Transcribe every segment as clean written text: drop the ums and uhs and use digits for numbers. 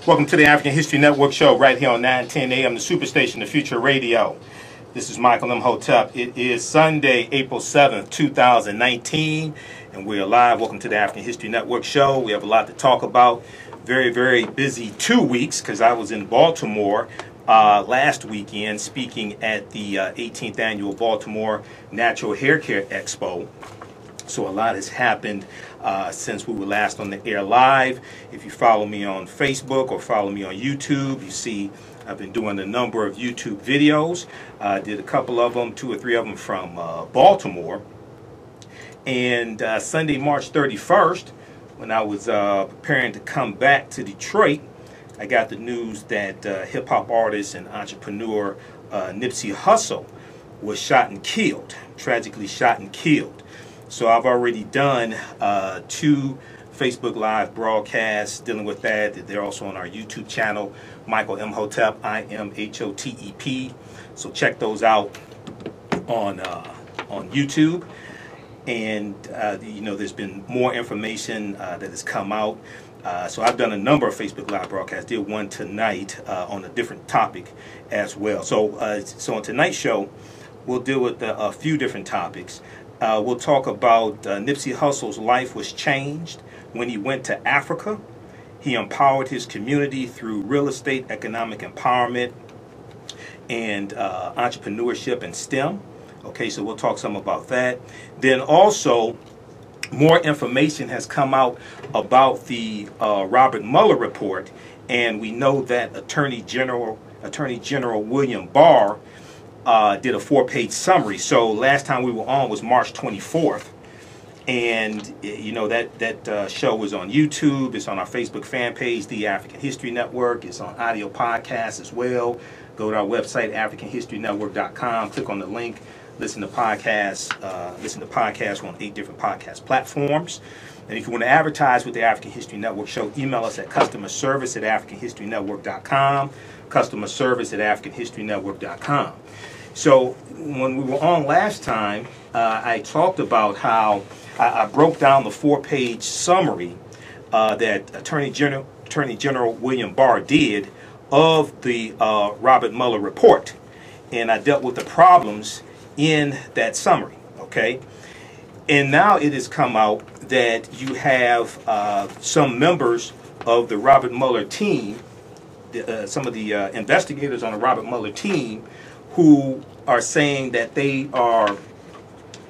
Welcome to the African History Network show right here on 910 AM, the Superstation, the Future Radio. This is Michael Imhotep. It is Sunday, April 7th, 2019, and we're live. Welcome to the African History Network show. We have a lot to talk about. Very, very busy 2 weeks because I was in Baltimore last weekend speaking at the 18th Annual Baltimore Natural Hair Care Expo. So a lot has happened since we were last on the air live. If you follow me on Facebook or follow me on YouTube, you see I've been doing a number of YouTube videos. I did a couple of them, 2 or 3 of them from Baltimore. And Sunday, March 31st, when I was preparing to come back to Detroit, I got the news that hip-hop artist and entrepreneur Nipsey Hussle was shot and killed, tragically shot and killed. So I've already done 2 Facebook Live broadcasts dealing with that. They're also on our YouTube channel, Michael Imhotep, Imhotep. So check those out on YouTube. And you know, there's been more information that has come out. So I've done a number of Facebook Live broadcasts. Did one tonight on a different topic as well. So on tonight's show, we'll deal with a few different topics. We'll talk about Nipsey Hussle's life was changed when he went to Africa. He empowered his community through real estate, economic empowerment, and entrepreneurship and STEM. Okay, so we'll talk some about that. Then also, more information has come out about the Robert Mueller report, and we know that Attorney General William Barr did a 4-page summary. So last time we were on was March 24th, and you know that show was on YouTube. It's on our Facebook fan page, The African History Network. It's on audio podcasts as well. Go to our website, AfricanHistoryNetwork.com. Click on the link. Listen to podcasts. On 8 different podcast platforms. And if you want to advertise with the African History Network show, email us at customerservice@AfricanHistoryNetwork.com. Customerservice@AfricanHistoryNetwork.com. So when we were on last time, I talked about how I broke down the 4-page summary that Attorney General William Barr did of the Robert Mueller report, and I dealt with the problems in that summary. Okay, and now it has come out that you have some members of the Robert Mueller team, some of the investigators on the Robert Mueller team, who are saying that they are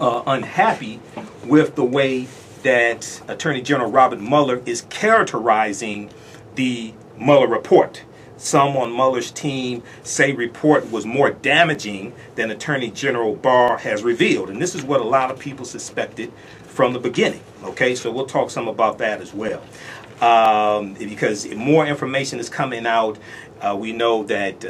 unhappy with the way that Attorney General Robert Mueller is characterizing the Mueller report. Some on Mueller's team say report was more damaging than Attorney General Barr has revealed. And this is what a lot of people suspected from the beginning. Okay, so we'll talk some about that as well. Because more information is coming out. We know that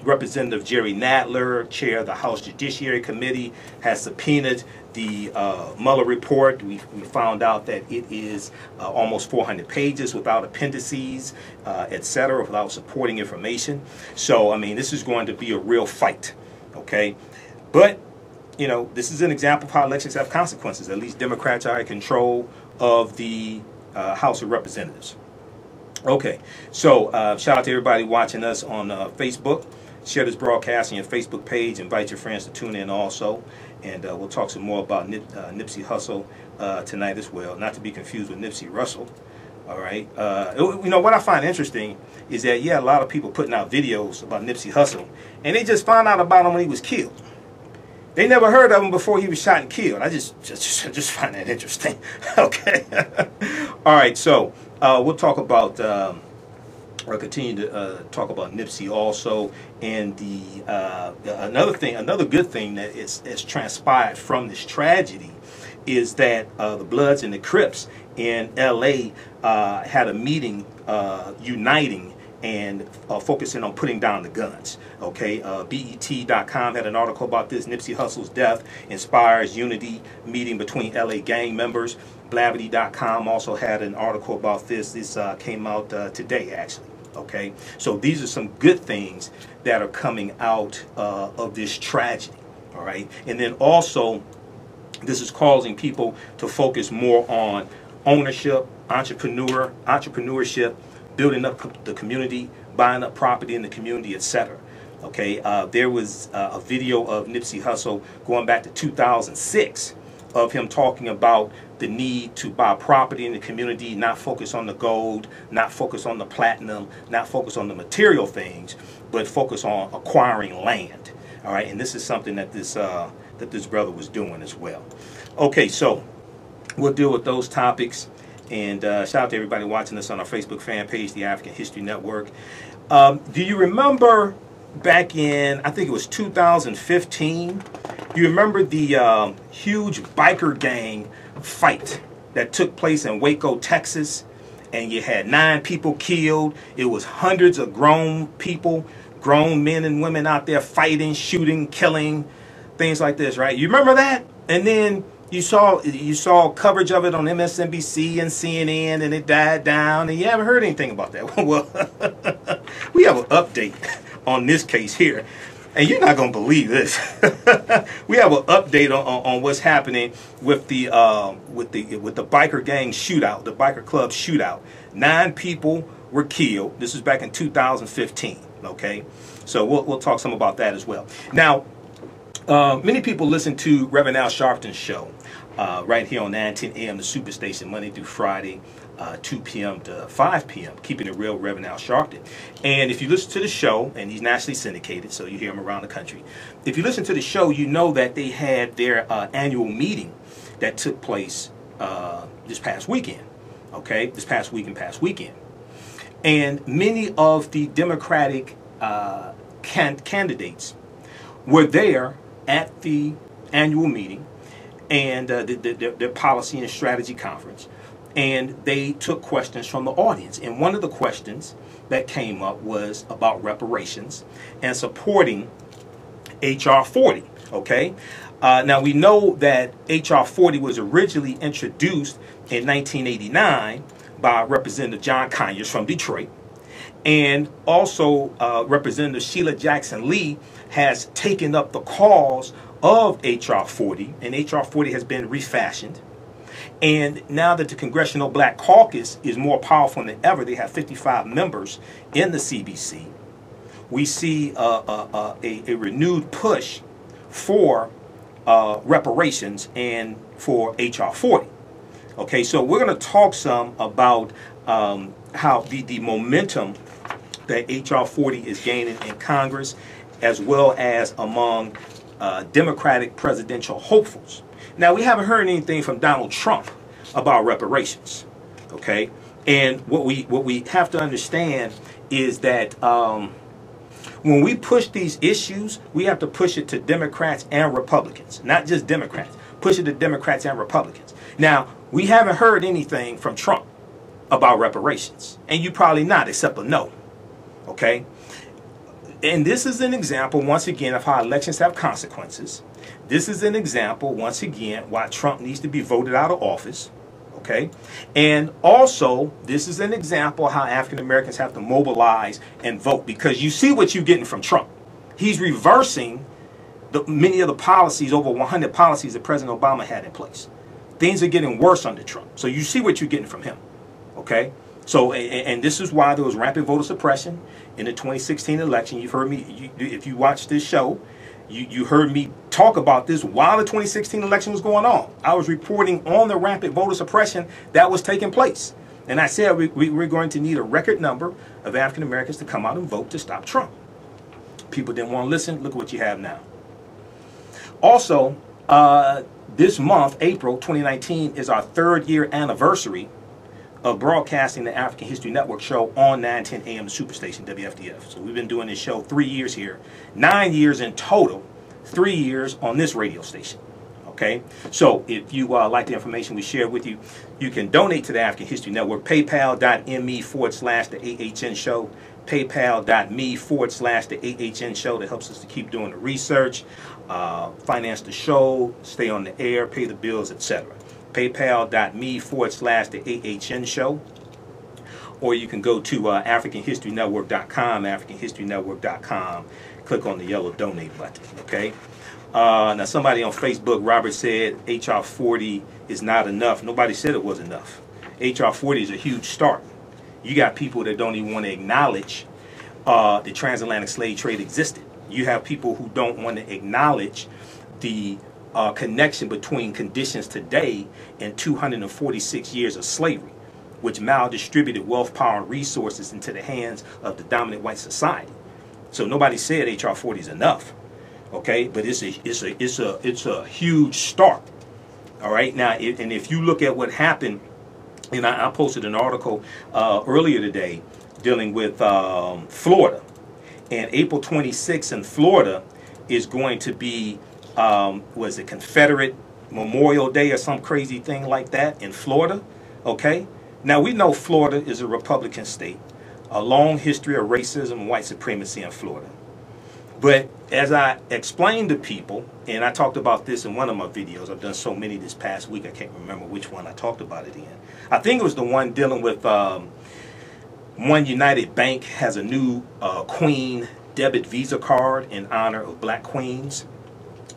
Representative Jerry Nadler, chair of the House Judiciary Committee, has subpoenaed the Mueller report. We found out that it is almost 400 pages without appendices, etc., without supporting information. So, I mean, this is going to be a real fight, okay? But, you know, this is an example of how elections have consequences. At least Democrats are in control of the House of Representatives. Okay, so shout out to everybody watching us on Facebook. Share this broadcast on your Facebook page. Invite your friends to tune in also. And we'll talk some more about Nipsey Hussle tonight as well. Not to be confused with Nipsey Russell. All right. You know, what I find interesting is that, yeah, a lot of people putting out videos about Nipsey Hussle, and they just found out about him when he was killed. They never heard of him before he was shot and killed. I just find that interesting. Okay. All right. So we'll talk about... I'll continue to talk about Nipsey also, and the another good thing that is transpired from this tragedy is that the Bloods and the Crips in L.A. Had a meeting uniting and focusing on putting down the guns. Okay, BET.com had an article about this. Nipsey Hussle's death inspires unity meeting between L.A. gang members. Blavity.com also had an article about this. This came out today, actually. Okay, so these are some good things that are coming out of this tragedy. All right, and then also this is causing people to focus more on ownership, entrepreneurship, building up the community, buying up property in the community, etc. Okay, there was a video of Nipsey Hussle going back to 2006 of him talking about the need to buy property in the community, not focus on the gold, not focus on the platinum, not focus on the material things, but focus on acquiring land. All right, and this is something that this brother was doing as well. Okay, so we'll deal with those topics, and shout out to everybody watching us on our Facebook fan page, the African History Network. Do you remember back in, I think it was 2015, you remember the huge biker gang fight that took place in Waco, Texas, and you had 9 people killed. It was hundreds of grown people, grown men and women out there fighting, shooting, killing, things like this, right? You remember that? And then you saw coverage of it on MSNBC and CNN, and it died down, and you haven't heard anything about that. Well, we have an update on this case here, and you're not going to believe this. We have an update on what's happening with the biker gang shootout, the biker club shootout. 9 people were killed. This is back in 2015. Okay, so we'll talk some about that as well. Now, many people listen to Reverend Al Sharpton's show right here on 910 AM, the Superstation, Monday through Friday, 2 p.m. to 5 p.m., Keeping It Real, Reverend Al Sharpton. And if you listen to the show, and he's nationally syndicated, so you hear him around the country. If you listen to the show, you know that they had their annual meeting that took place this past weekend. Okay, this past week and past weekend. And many of the Democratic candidates were there at the annual meeting and their policy and strategy conference, and they took questions from the audience. And one of the questions that came up was about reparations and supporting HR 40. Okay, now we know that HR 40 was originally introduced in 1989 by Representative John Conyers from Detroit, and also Representative Sheila Jackson Lee has taken up the cause of HR 40, and HR 40 has been refashioned. And now that the Congressional Black Caucus is more powerful than ever, they have 55 members in the CBC, we see a renewed push for reparations and for HR 40. Okay, so we're going to talk some about how the momentum that HR 40 is gaining in Congress, as well as among Democratic presidential hopefuls. Now, we haven't heard anything from Donald Trump about reparations. Okay, and what we have to understand is that when we push these issues, we have to push it to Democrats and Republicans, not just Democrats. Push it to Democrats and Republicans. Now, we haven't heard anything from Trump about reparations, and you probably not, except a no. Okay? And this is an example, once again, of how elections have consequences. This is an example, once again, why Trump needs to be voted out of office. Okay? And also, this is an example how African Americans have to mobilize and vote, because you see what you're getting from Trump. He's reversing many of the policies, over 100 policies that President Obama had in place. Things are getting worse under Trump. So you see what you're getting from him. Okay? So, and this is why there was rampant voter suppression in the 2016 election. You've heard me, if you watch this show, you heard me talk about this while the 2016 election was going on. I was reporting on the rampant voter suppression that was taking place. And I said we're going to need a record number of African Americans to come out and vote to stop Trump. People didn't want to listen. Look at what you have now. Also, this month, April 2019, is our 3rd year anniversary of broadcasting the African History Network show on 910 AM Superstation WFDF. So we've been doing this show 3 years here, 9 years in total, 3 years on this radio station. Okay, so if you like the information we shared with you, you can donate to the African History Network. PayPal.me/the AHN show. PayPal.me/the AHN show. That helps us to keep doing the research, finance the show, stay on the air, pay the bills, etc. PayPal.me/the AHN show. Or you can go to AfricanHistoryNetwork.com, AfricanHistoryNetwork.com. Click on the yellow donate button. Okay. Now somebody on Facebook, Robert, said HR 40 is not enough. Nobody said it was enough. HR 40 is a huge start. You got people that don't even want to acknowledge the transatlantic slave trade existed. You have people who don't want to acknowledge the connection between conditions today and 246 years of slavery, which maldistributed wealth, power, and resources into the hands of the dominant white society. So nobody said HR 40 is enough, okay? But it's a huge start. All right, now, and if you look at what happened, and I posted an article earlier today dealing with Florida, and April 26th in Florida is going to be, was it Confederate Memorial Day or some crazy thing like that in Florida, okay? Now, we know Florida is a Republican state, a long history of racism and white supremacy in Florida. But as I explained to people, and I talked about this in one of my videos, I've done so many this past week, I can't remember which one I talked about it in. I think it was the one dealing with One United Bank has a new Queen debit Visa card in honor of black queens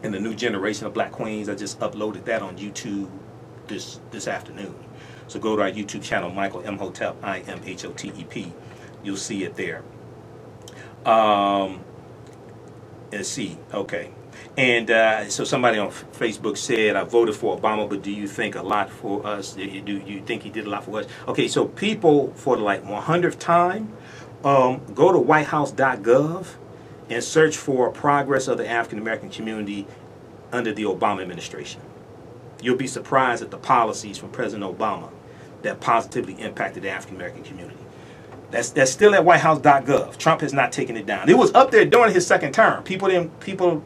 and the new generation of black queens. I just uploaded that on YouTube this afternoon. So go to our YouTube channel, Michael Imhotep, I-M-H-O-T-E-P. You'll see it there. Let's see, okay. And so somebody on Facebook said, I voted for Obama, but do you think a lot for us? Do you think he did a lot for us? Okay, so people, for the like 100th time, go to whitehouse.gov and search for progress of the African American community under the Obama administration. You'll be surprised at the policies from President Obama that positively impacted the African American community. That's still at whitehouse.gov. Trump has not taken it down. It was up there during his second term. People,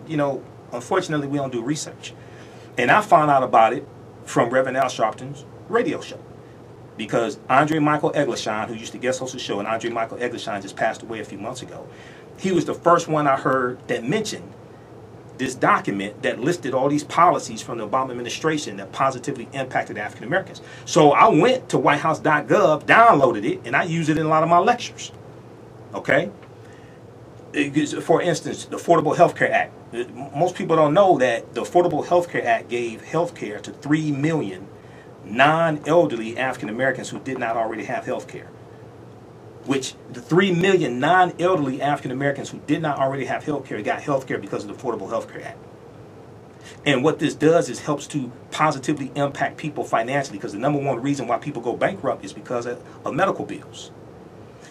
you know, unfortunately, we don't do research. And I found out about it from Reverend Al Sharpton's radio show. Because Andre Michael Eggleston, who used to guest host the show, and Andre Michael Eggleston just passed away a few months ago, he was the first one I heard that mentioned this document that listed all these policies from the Obama administration that positively impacted African Americans. So I went to whitehouse.gov, downloaded it, and I use it in a lot of my lectures. Okay? For instance, the Affordable Health Care Act. Most people don't know that the Affordable Health Care Act gave health care to 3 million non-elderly African Americans who did not already have health care. Which the 3 million non-elderly African Americans who did not already have health care got health care because of the Affordable Health Care Act. And what this does is helps to positively impact people financially, because the #1 reason why people go bankrupt is because of medical bills.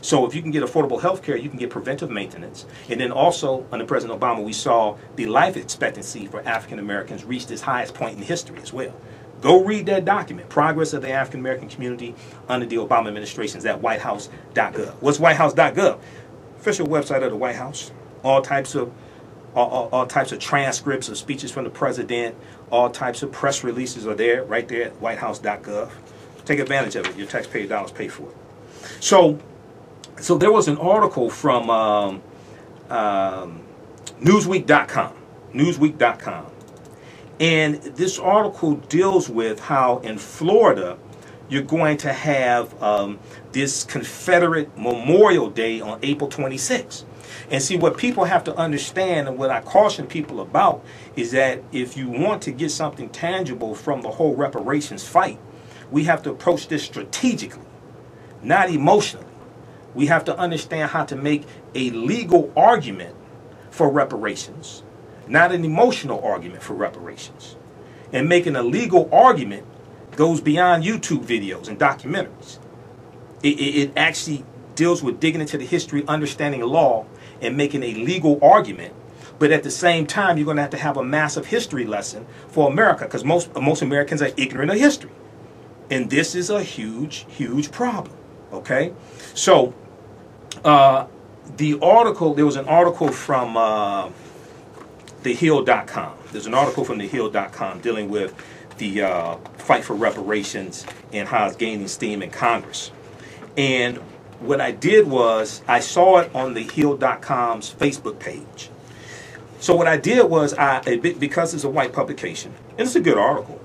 So if you can get affordable health care, you can get preventive maintenance. And then also, under President Obama, we saw the life expectancy for African Americans reach its highest point in history as well. Go read that document, Progress of the African American Community under the Obama administration, is at whitehouse.gov. What's whitehouse.gov? Official website of the White House. All types of transcripts of speeches from the president, all types of press releases are there, right there at whitehouse.gov. Take advantage of it. Your taxpayer dollars pay for it. So there was an article from Newsweek.com. Newsweek.com. And this article deals with how in Florida you're going to have this Confederate Memorial Day on April 26th. And see, what people have to understand, and what I caution people about, is that if you want to get something tangible from the whole reparations fight, we have to approach this strategically, not emotionally. We have to understand how to make a legal argument for reparations, not an emotional argument for reparations. And making a legal argument goes beyond YouTube videos and documentaries. It actually deals with digging into the history, understanding law, and making a legal argument. But at the same time, you're going to have a massive history lesson for America, because most Americans are ignorant of history. And this is a huge, huge problem. Okay? So, the article, there was an article from thehill.com. There's an article from thehill.com dealing with the fight for reparations and how it's gaining steam in Congress. And what I did was, I saw it on thehill.com's Facebook page. So what I did was, because it's a white publication, and it's a good article,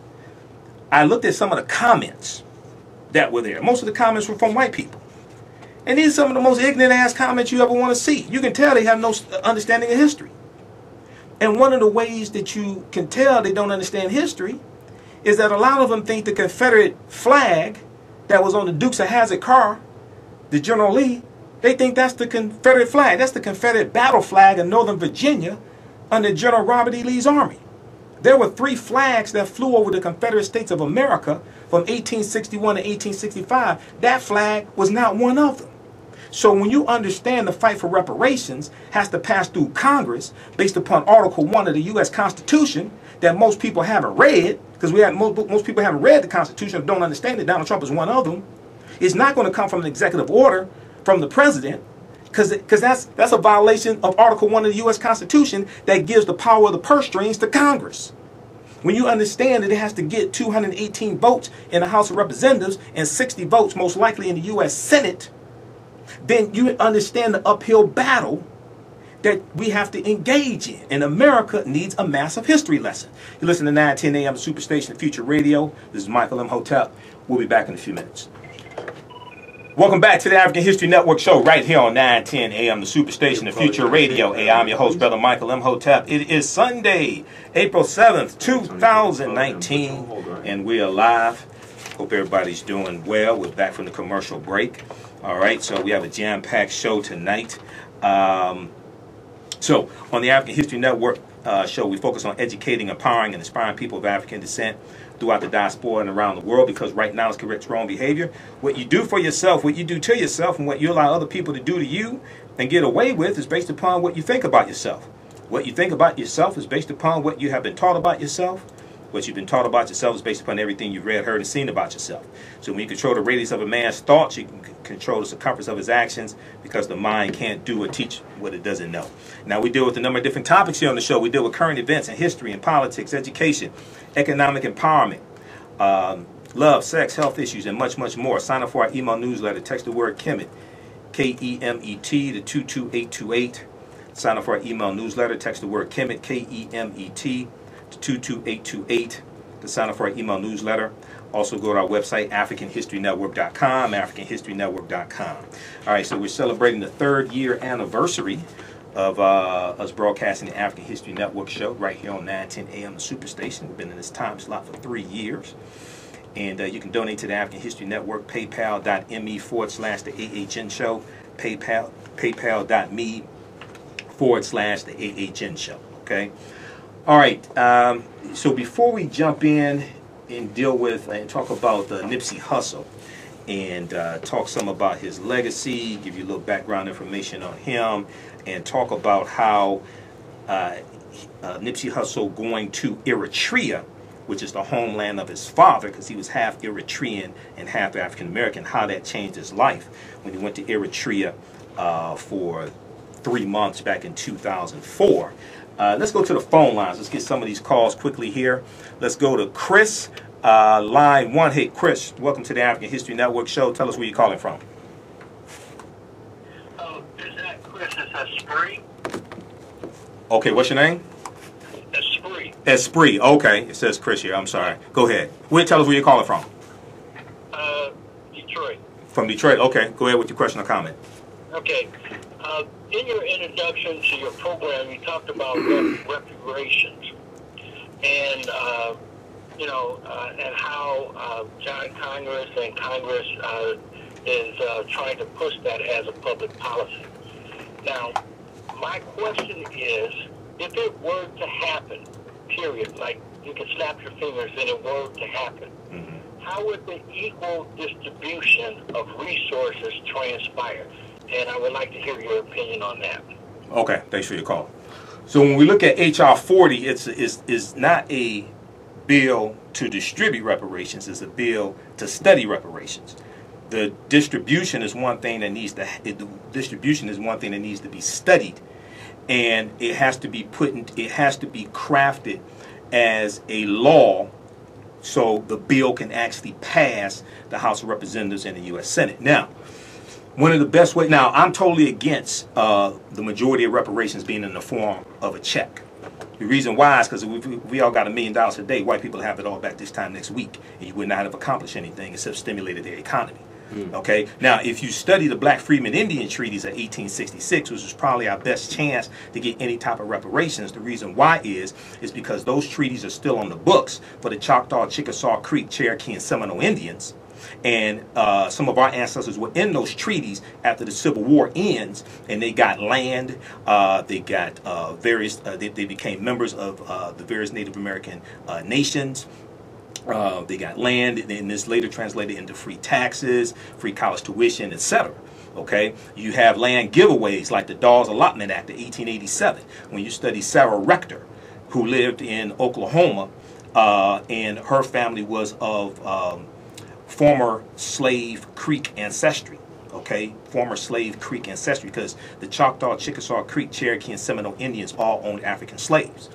I looked at some of the comments that were there. Most of the comments were from white people. And these are some of the most ignorant ass comments you ever want to see. You can tell they have no understanding of history. And one of the ways that you can tell they don't understand history is that a lot of them think the Confederate flag that was on the Dukes of Hazzard car the General Lee, they think that's the Confederate flag. That's the Confederate battle flag of Northern Virginia under General Robert E. Lee's army. There were 3 flags that flew over the Confederate States of America from 1861 to 1865. That flag was not one of them. So when you understand the fight for reparations has to pass through Congress based upon Article 1 of the U.S. Constitution that most people haven't read, because most people haven't read the Constitution or don't understand it. Donald Trump is one of them. It's not going to come from an executive order from the president, because that's a violation of Article 1 of the U.S. Constitution that gives the power of the purse strings to Congress. When you understand that it has to get 218 votes in the House of Representatives and 60 votes most likely in the U.S. Senate, then you understand the uphill battle that we have to engage in. And America needs a massive history lesson. You listen to 910 AM Superstation Future Radio. This is Michael Imhotep. We'll be back in a few minutes. Welcome back to the African History Network show right here on 910 AM, the Superstation of Future Radio. Hey, I'm your host, Brother Michael Imhotep. It is Sunday, April 7th, 2019, and we are live. Hope everybody's doing well. We're back from the commercial break. All right, so we have a jam-packed show tonight. So on the African History Network show, we focus on educating, empowering, and inspiring people of African descent throughout the diaspora and around the world, because right now it's correct wrong behavior. What you do for yourself, what you do to yourself, and what you allow other people to do to you and get away with is based upon what you think about yourself. What you think about yourself is based upon what you have been taught about yourself. What you've been taught about yourself is based upon everything you've read, heard, and seen about yourself. So when you control the radius of a man's thoughts, you can control the circumference of his actions, because the mind can't do or teach what it doesn't know. Now, we deal with a number of different topics here on the show. We deal with current events and history and politics, education, economic empowerment, love, sex, health issues, and much, much more. Sign up for our email newsletter. Text the word KEMET, K-E-M-E-T, to 22828. Sign up for our email newsletter. Text the word KEMET, K-E-M-E-T, to 22828 to sign up for our email newsletter. Also go to our website, AfricanHistoryNetwork.com, AfricanHistoryNetwork.com. All right, so we're celebrating the 3rd year anniversary of us broadcasting the African History Network show right here on 910 AM the Superstation. We've been in this time slot for 3 years. And you can donate to the African History Network, paypal.me/the AHN show, paypal.me/the AHN show, okay? All right, so before we jump in and deal with and talk about Nipsey Hussle and talk some about his legacy, give you a little background information on him, and talk about how Nipsey Hussle going to Eritrea, which is the homeland of his father, because he was half Eritrean and half African American, how that changed his life when he went to Eritrea for 3 months back in 2004. Let's go to the phone lines. Let's get some of these calls quickly here. Let's go to Chris, line 1. Hey, Chris, welcome to the African History Network show. Tell us where you're calling from. Is that Chris? Is that Spree? Okay, what's your name? Esprit. Esprit. Okay, it says Chris here. I'm sorry. Go ahead. Tell us where you're calling from. Detroit. From Detroit. Okay, go ahead with your question or comment. Okay. In your introduction to your program, you talked about reparations, and and how John Congress and Congress is trying to push that as a public policy. Now, my question is, if it were to happen, period, like you could snap your fingers and it were to happen, how would the equal distribution of resources transpire? And I would like to hear your opinion on that. Okay, thanks for your call. So when we look at HR 40, it's not a bill to distribute reparations, it's a bill to study reparations. The distribution is one thing that needs to be studied, and it has to be crafted as a law so the bill can actually pass the House of Representatives and the U.S. Senate. Now, one of the best ways, now I'm totally against the majority of reparations being in the form of a check. The reason why is because we all got $1 million a day. White people have it all back this time next week, and you would not have accomplished anything except stimulated their economy. Okay. Now, if you study the Black Freedmen Indian Treaties of 1866, which was probably our best chance to get any type of reparations, the reason why is because those treaties are still on the books for the Choctaw, Chickasaw, Creek, Cherokee, and Seminole Indians. And some of our ancestors were in those treaties after the Civil War ends, and they got land, they got they became members of the various Native American nations. They got land, and this later translated into free taxes, free college tuition, etc. Okay, you have land giveaways like the Dawes Allotment Act of 1887. When you study Sarah Rector, who lived in Oklahoma, and her family was of former slave Creek ancestry. Okay, former slave Creek ancestry, because the Choctaw, Chickasaw, Creek, Cherokee, and Seminole Indians all owned African slaves.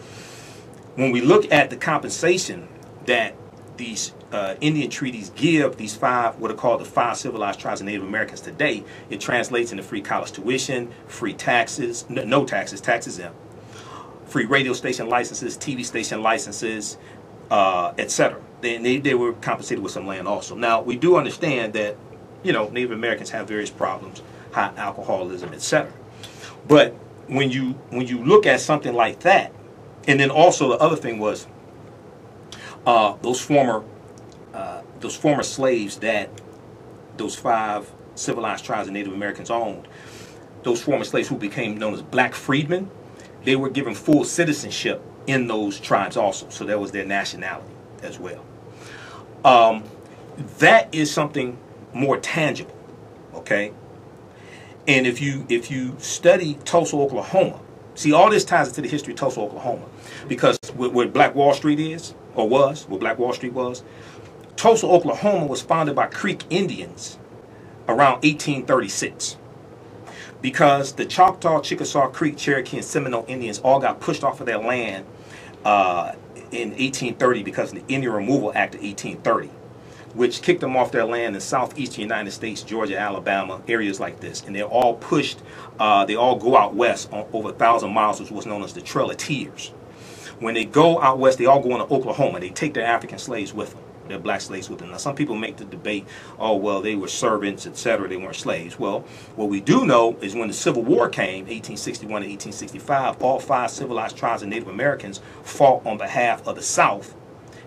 When we look at the compensation that these Indian treaties give these what are called the 5 civilized tribes of Native Americans today, it translates into free college tuition, free taxes, no taxes, tax exempt, free radio station licenses, TV station licenses, etc. They were compensated with some land also. Now, we do understand that, you know, Native Americans have various problems, high alcoholism, etc. But when you look at something like that, and then also the other thing was those former slaves that those 5 civilized tribes of Native Americans owned, those former slaves who became known as black freedmen, they were given full citizenship in those tribes also. So that was their nationality as well. That is something more tangible, okay? And if you study Tulsa, Oklahoma, see, all this ties into the history of Tulsa, Oklahoma, because where Black Wall Street is, or was, where Black Wall Street was, Tulsa, Oklahoma was founded by Creek Indians around 1836. Because the Choctaw, Chickasaw, Creek, Cherokee, and Seminole Indians all got pushed off of their land in 1830 because of the Indian Removal Act of 1830, which kicked them off their land in southeastern United States, Georgia, Alabama, areas like this. And they're all pushed, they all go out west on over 1,000 miles, which was known as the Trail of Tears. When they go out west, they all go into Oklahoma. They take their African slaves with them, their black slaves with them. Now, some people make the debate, oh, well, they were servants, etc. They weren't slaves. Well, what we do know is when the Civil War came, 1861 to 1865, all 5 civilized tribes of Native Americans fought on behalf of the South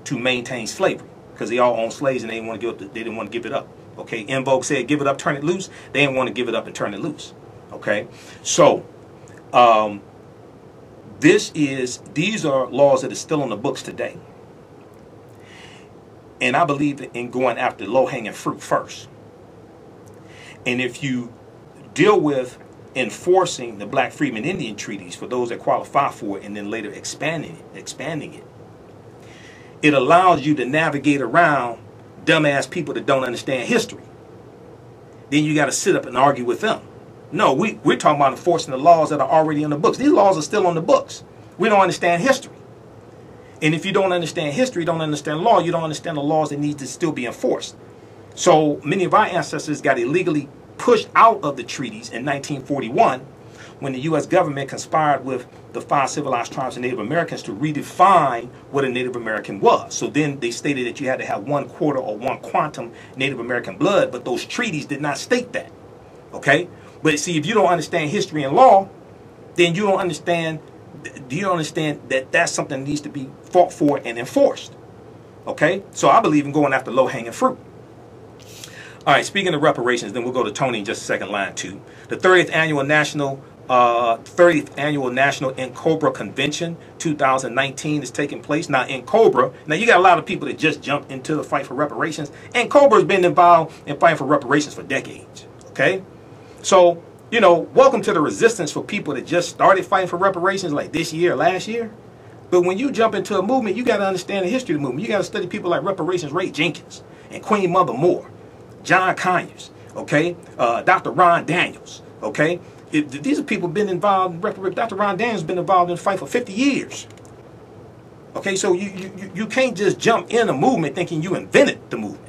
to maintain slavery, because they all owned slaves and they didn't want to give it up. Okay, En Vogue said, give it up, turn it loose. They didn't want to give it up and turn it loose. Okay, so these are laws that are still on the books today. And I believe in going after low-hanging fruit first. And if you deal with enforcing the Black Freedmen Indian treaties for those that qualify for it, and then later expanding it, it allows you to navigate around dumbass people that don't understand history. Then you got to sit up and argue with them. No, we're talking about enforcing the laws that are already on the books. These laws are still on the books. We don't understand history. And if you don't understand history, don't understand law, you don't understand the laws that need to still be enforced. So many of our ancestors got illegally pushed out of the treaties in 1941 when the U.S. government conspired with the 5 civilized tribes of Native Americans to redefine what a Native American was. So then they stated that you had to have 1/4 or 1 quantum Native American blood, but those treaties did not state that. Okay? But see, if you don't understand history and law, then you don't understand that that's something that needs to be fought for and enforced. Okay? So I believe in going after low-hanging fruit. All right, speaking of reparations, then we'll go to Tony in just a second, line 2. The 30th Annual National NCOBRA Convention 2019 is taking place. Now, NCOBRA, now you got a lot of people that just jumped into the fight for reparations. NCOBRA has been involved in fighting for reparations for decades. Okay? So, you know, welcome to the resistance for people that just started fighting for reparations like this year, last year. But when you jump into a movement, you got to understand the history of the movement. You got to study people like Reparations Ray Jenkins and Queen Mother Moore, John Conyers, okay, Dr. Ron Daniels, okay. These are people been involved. Dr. Ron Daniels been involved in the fight for 50 years. Okay, so you can't just jump in a movement thinking you invented the movement.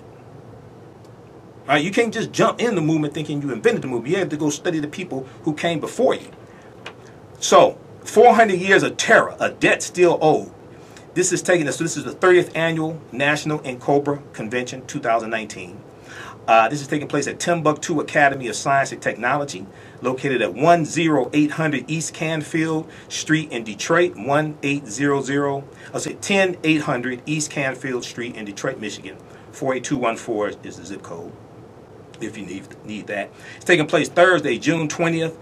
All right, you can't just jump in the movement thinking you invented the movement. You have to go study the people who came before you. So, 400 years of terror, a debt still owed. This is taking us. So this is the 30th Annual National NCOBRA Convention 2019. This is taking place at Timbuktu Academy of Science and Technology, located at 10800 East Canfield Street in Detroit, 10800 East Canfield Street in Detroit, Michigan, 48214 is the zip code if you need that. It's taking place Thursday, June 20th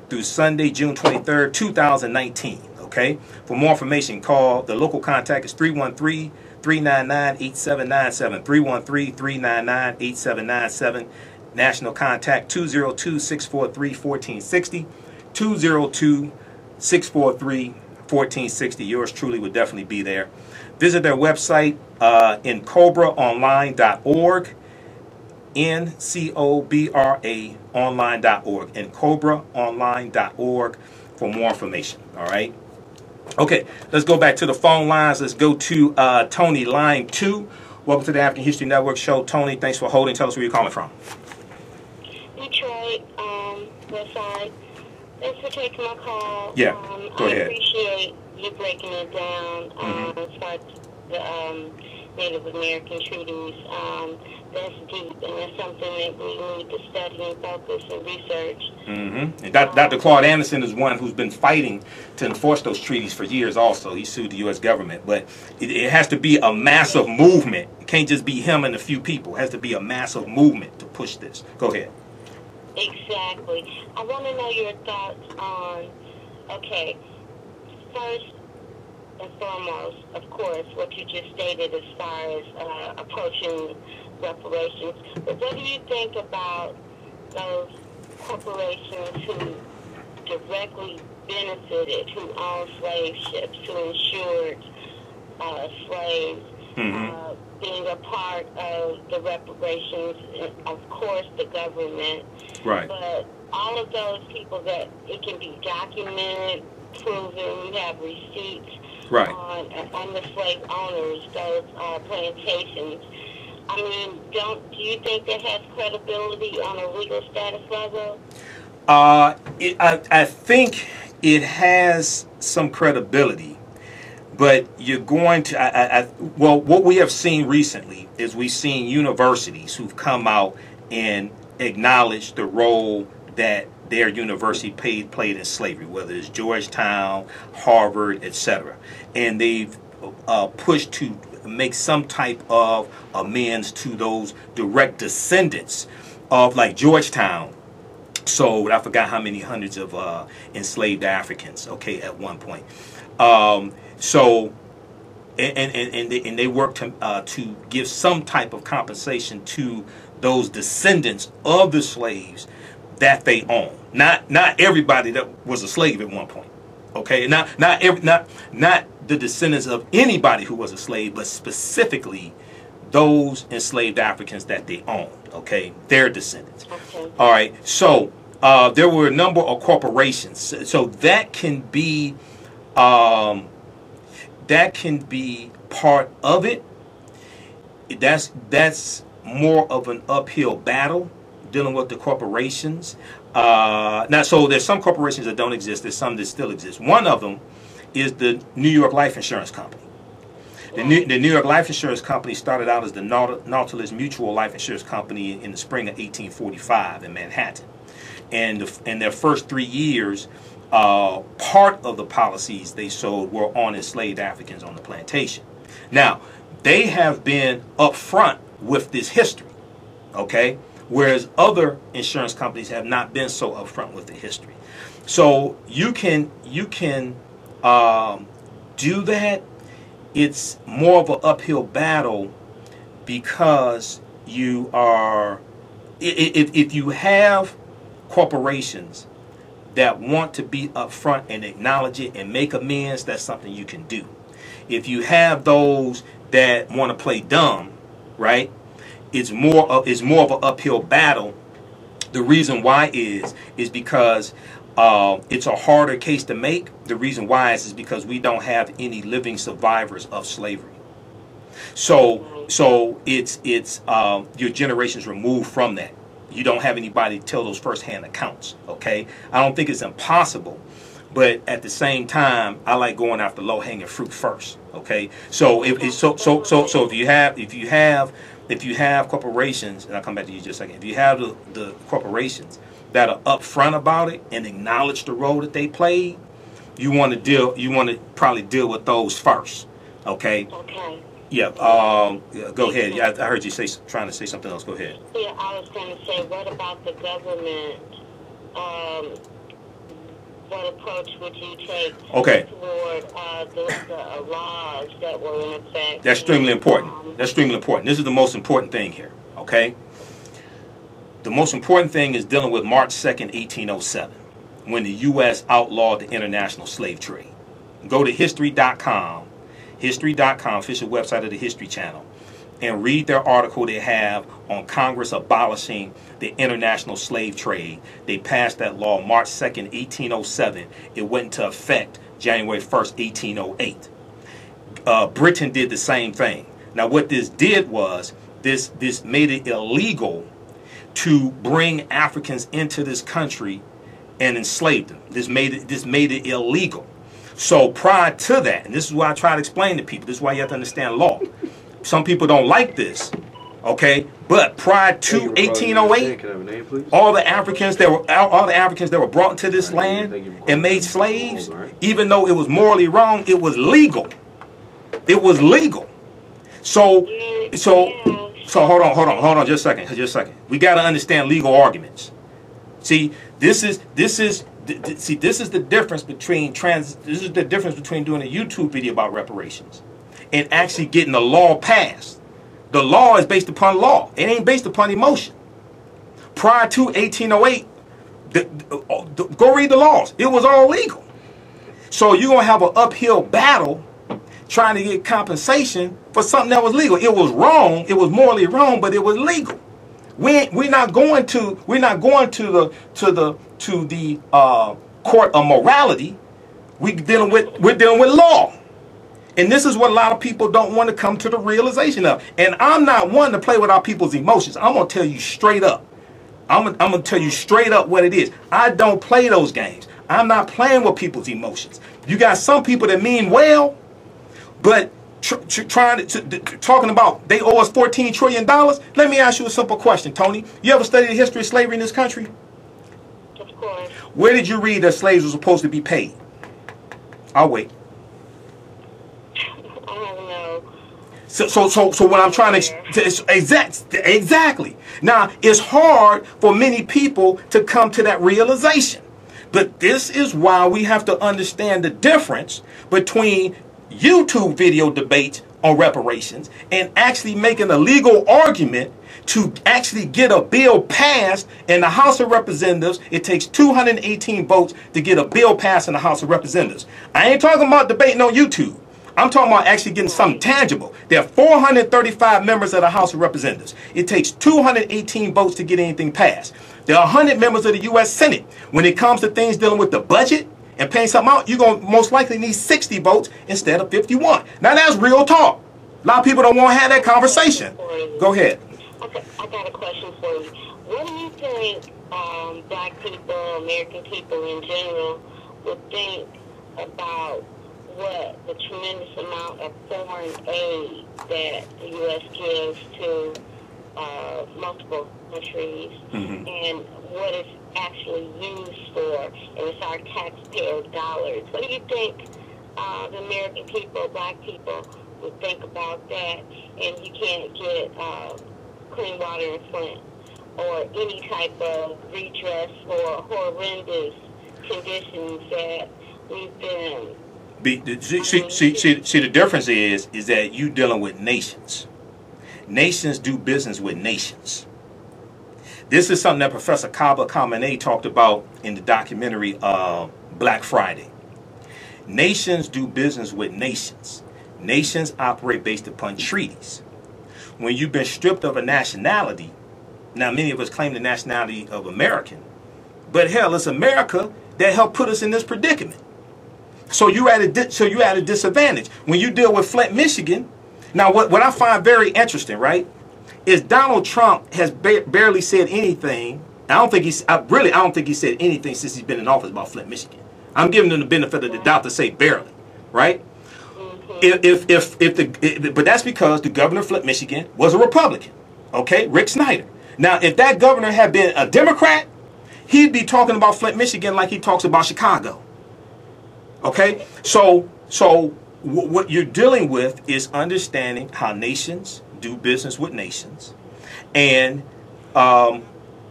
through Sunday, June 23rd, 2019. Okay? For more information, call the local contact is 313-399-8797. 313-399-8797. National contact 202-643-1460. 202-643-1460. Yours truly would definitely be there. Visit their website, incobraonline.org. NCOBRA online.org. incobraonline.org for more information. All right. Okay, let's go back to the phone lines. Let's go to Tony, line 2. Welcome to the African History Network show. Tony, thanks for holding. Tell us where you're calling from. Detroit, West Side. Thanks for taking my call. Yeah, go ahead. I appreciate you breaking it down as far as the Native American treaties. That's deep, and that's something that we need to study and focus and research. And Dr. Claude Anderson is one who's been fighting to enforce those treaties for years also. He sued the U.S. government. But it has to be a massive movement. It can't just be him and a few people. It has to be a massive movement to push this. Go ahead. Exactly. I want to know your thoughts on, okay, first and foremost, of course, what you just stated as far as approaching reparations. But what do you think about those corporations who directly benefited, who owned slave ships, who insured slaves, being a part of the reparations, of course, the government. Right. But all of those people that it can be documented, proven, you have receipts right. on the slave owners, those plantations. I mean, do you think that has credibility on a legal status level? I think it has some credibility, but you're going to, well, what we have seen recently is we've seen universities who've come out and acknowledged the role that their university played in slavery, whether it's Georgetown, Harvard, etc. And they've pushed to make some type of amends to those direct descendants of, like, Georgetown sold, I forgot how many hundreds of enslaved Africans, okay, at one point. So they work to give some type of compensation to those descendants of the slaves that they own. Not everybody that was a slave at one point. Okay, not the descendants of anybody who was a slave, but specifically those enslaved Africans that they owned. Okay, their descendants. Okay. All right. So there were a number of corporations. So that can be part of it. That's more of an uphill battle dealing with the corporations. Now, so there's some corporations that don't exist. There's some that still exist. One of them is the New York Life Insurance Company. The New York Life Insurance Company started out as the Nautilus Mutual Life Insurance Company in the spring of 1845 in Manhattan. And in their first 3 years, part of the policies they sold were on enslaved Africans on the plantation. Now, they have been upfront with this history, okay? Whereas other insurance companies have not been so upfront with the history. So you can do that. It's more of an uphill battle because you are, if you have corporations that want to be upfront and acknowledge it and make amends, that's something you can do. If you have those that want to play dumb, right? It's more of an uphill battle. The reason why is because it's a harder case to make. The reason why is because we don't have any living survivors of slavery. So it's your generations removed from that. You don't have anybody to tell those firsthand accounts. Okay, I don't think it's impossible, but at the same time, I like going after low-hanging fruit first. Okay, so if you have corporations, and I'll come back to you in just a second. If you have the corporations that are upfront about it and acknowledge the role that they played, you want to probably deal with those first. Okay. Okay. Yeah. Go ahead. Yeah, I heard you trying to say something else. Go ahead. Yeah, I was going to say, what about the government? What approach would you take toward the laws that were in effect? That's extremely important. That's extremely important. This is the most important thing here. Okay. The most important thing is dealing with March 2nd, 1807, when the U.S. outlawed the international slave trade. Go to history.com, official website of the History Channel, and read their article they have on Congress abolishing the international slave trade. They passed that law March 2nd, 1807. It went into effect January 1st, 1808. Britain did the same thing. Now what this did was, this made it illegal to bring Africans into this country and enslave them. This made it illegal. So prior to that, and this is why I try to explain to people, this is why you have to understand law. Some people don't like this, okay? But prior to 1808, all the Africans that were brought into this land and made slaves, even though it was morally wrong, it was legal. It was legal. So hold on just a second. We got to understand legal arguments. See, this is the difference between doing a YouTube video about reparations and actually getting the law passed. The law is based upon law. It ain't based upon emotion. Prior to 1808, go read the laws. It was all legal. So you're going to have an uphill battle trying to get compensation for something that was legal. It was wrong. It was morally wrong, but it was legal. We're not going to the court of morality. We're dealing with law. And this is what a lot of people don't want to come to the realization of. And I'm not one to play with our people's emotions. I'm going to tell you straight up. I'm going to tell you straight up what it is. I don't play those games. I'm not playing with people's emotions. You got some people that mean well, but talking about they owe us $14 trillion. Let me ask you a simple question, Tony. You ever studied the history of slavery in this country? Of course. Where did you read that slaves were supposed to be paid? I'll wait. I don't know. So what I'm trying to exactly. Now it's hard for many people to come to that realization, but this is why we have to understand the difference between YouTube video debates on reparations and actually making a legal argument to actually get a bill passed in the House of Representatives. It takes 218 votes to get a bill passed in the House of Representatives. I ain't talking about debating on YouTube. I'm talking about actually getting something tangible. There are 435 members of the House of Representatives. It takes 218 votes to get anything passed. There are 100 members of the U.S. Senate. When it comes to things dealing with the budget and paying something out, you're going to most likely need 60 votes instead of 51. Now that's real talk. A lot of people don't want to have that conversation. Go ahead. Okay, I got a question for you. What do you think black people, American people in general, would think about what the tremendous amount of foreign aid that the U.S. gives to multiple countries, and what it's actually used for, and it's our taxpayer dollars? What do you think the American people, black people, would think about that? And you can't get clean water in Flint or any type of redress for horrendous conditions that we've been. See, the difference is that you dealing with nations. Nations do business with nations. This is something that Professor Kaba Khamenei talked about in the documentary Black Friday. Nations do business with nations. Nations operate based upon treaties. When you've been stripped of a nationality, now many of us claim the nationality of American, but hell, it's America that helped put us in this predicament. So you're at a disadvantage when you deal with Flint, Michigan. Now, what I find very interesting, right, is Donald Trump has barely said anything. I don't think he said anything since he's been in office about Flint, Michigan. I'm giving him the benefit of the doubt to say barely, right? But that's because the governor of Flint, Michigan was a Republican, okay, Rick Snyder. Now, if that governor had been a Democrat, he'd be talking about Flint, Michigan like he talks about Chicago. Okay, so what you're dealing with is understanding how nations do business with nations. And well,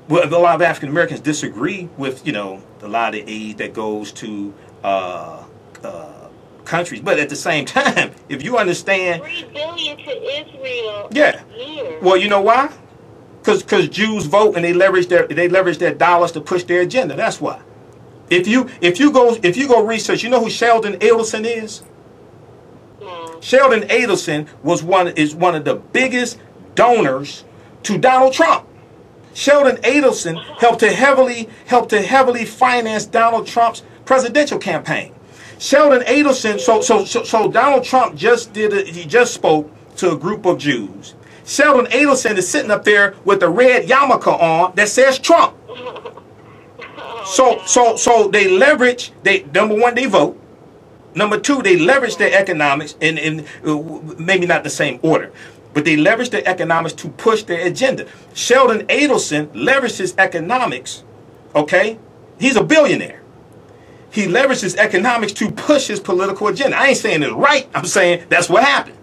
a lot of African Americans disagree with, you know, a lot of the aid that goes to countries. But at the same time, if you understand, $3 billion to Israel. yeah. A year. Well, you know why? Because Jews vote and they leverage their dollars to push their agenda. That's why. If you go research, you know who Sheldon Adelson is? No. Sheldon Adelson is one of the biggest donors to Donald Trump. Sheldon Adelson helped to heavily finance Donald Trump's presidential campaign. Sheldon Adelson, so Donald Trump just spoke to a group of Jews. Sheldon Adelson is sitting up there with a red yarmulke on that says Trump. So they leverage. Number one, they vote. Number two, they leverage their economics in maybe not the same order, but they leverage their economics to push their agenda. Sheldon Adelson leveraged his economics. Okay, he's a billionaire. He leveraged his economics to push his political agenda. I ain't saying it's right. I'm saying that's what happened.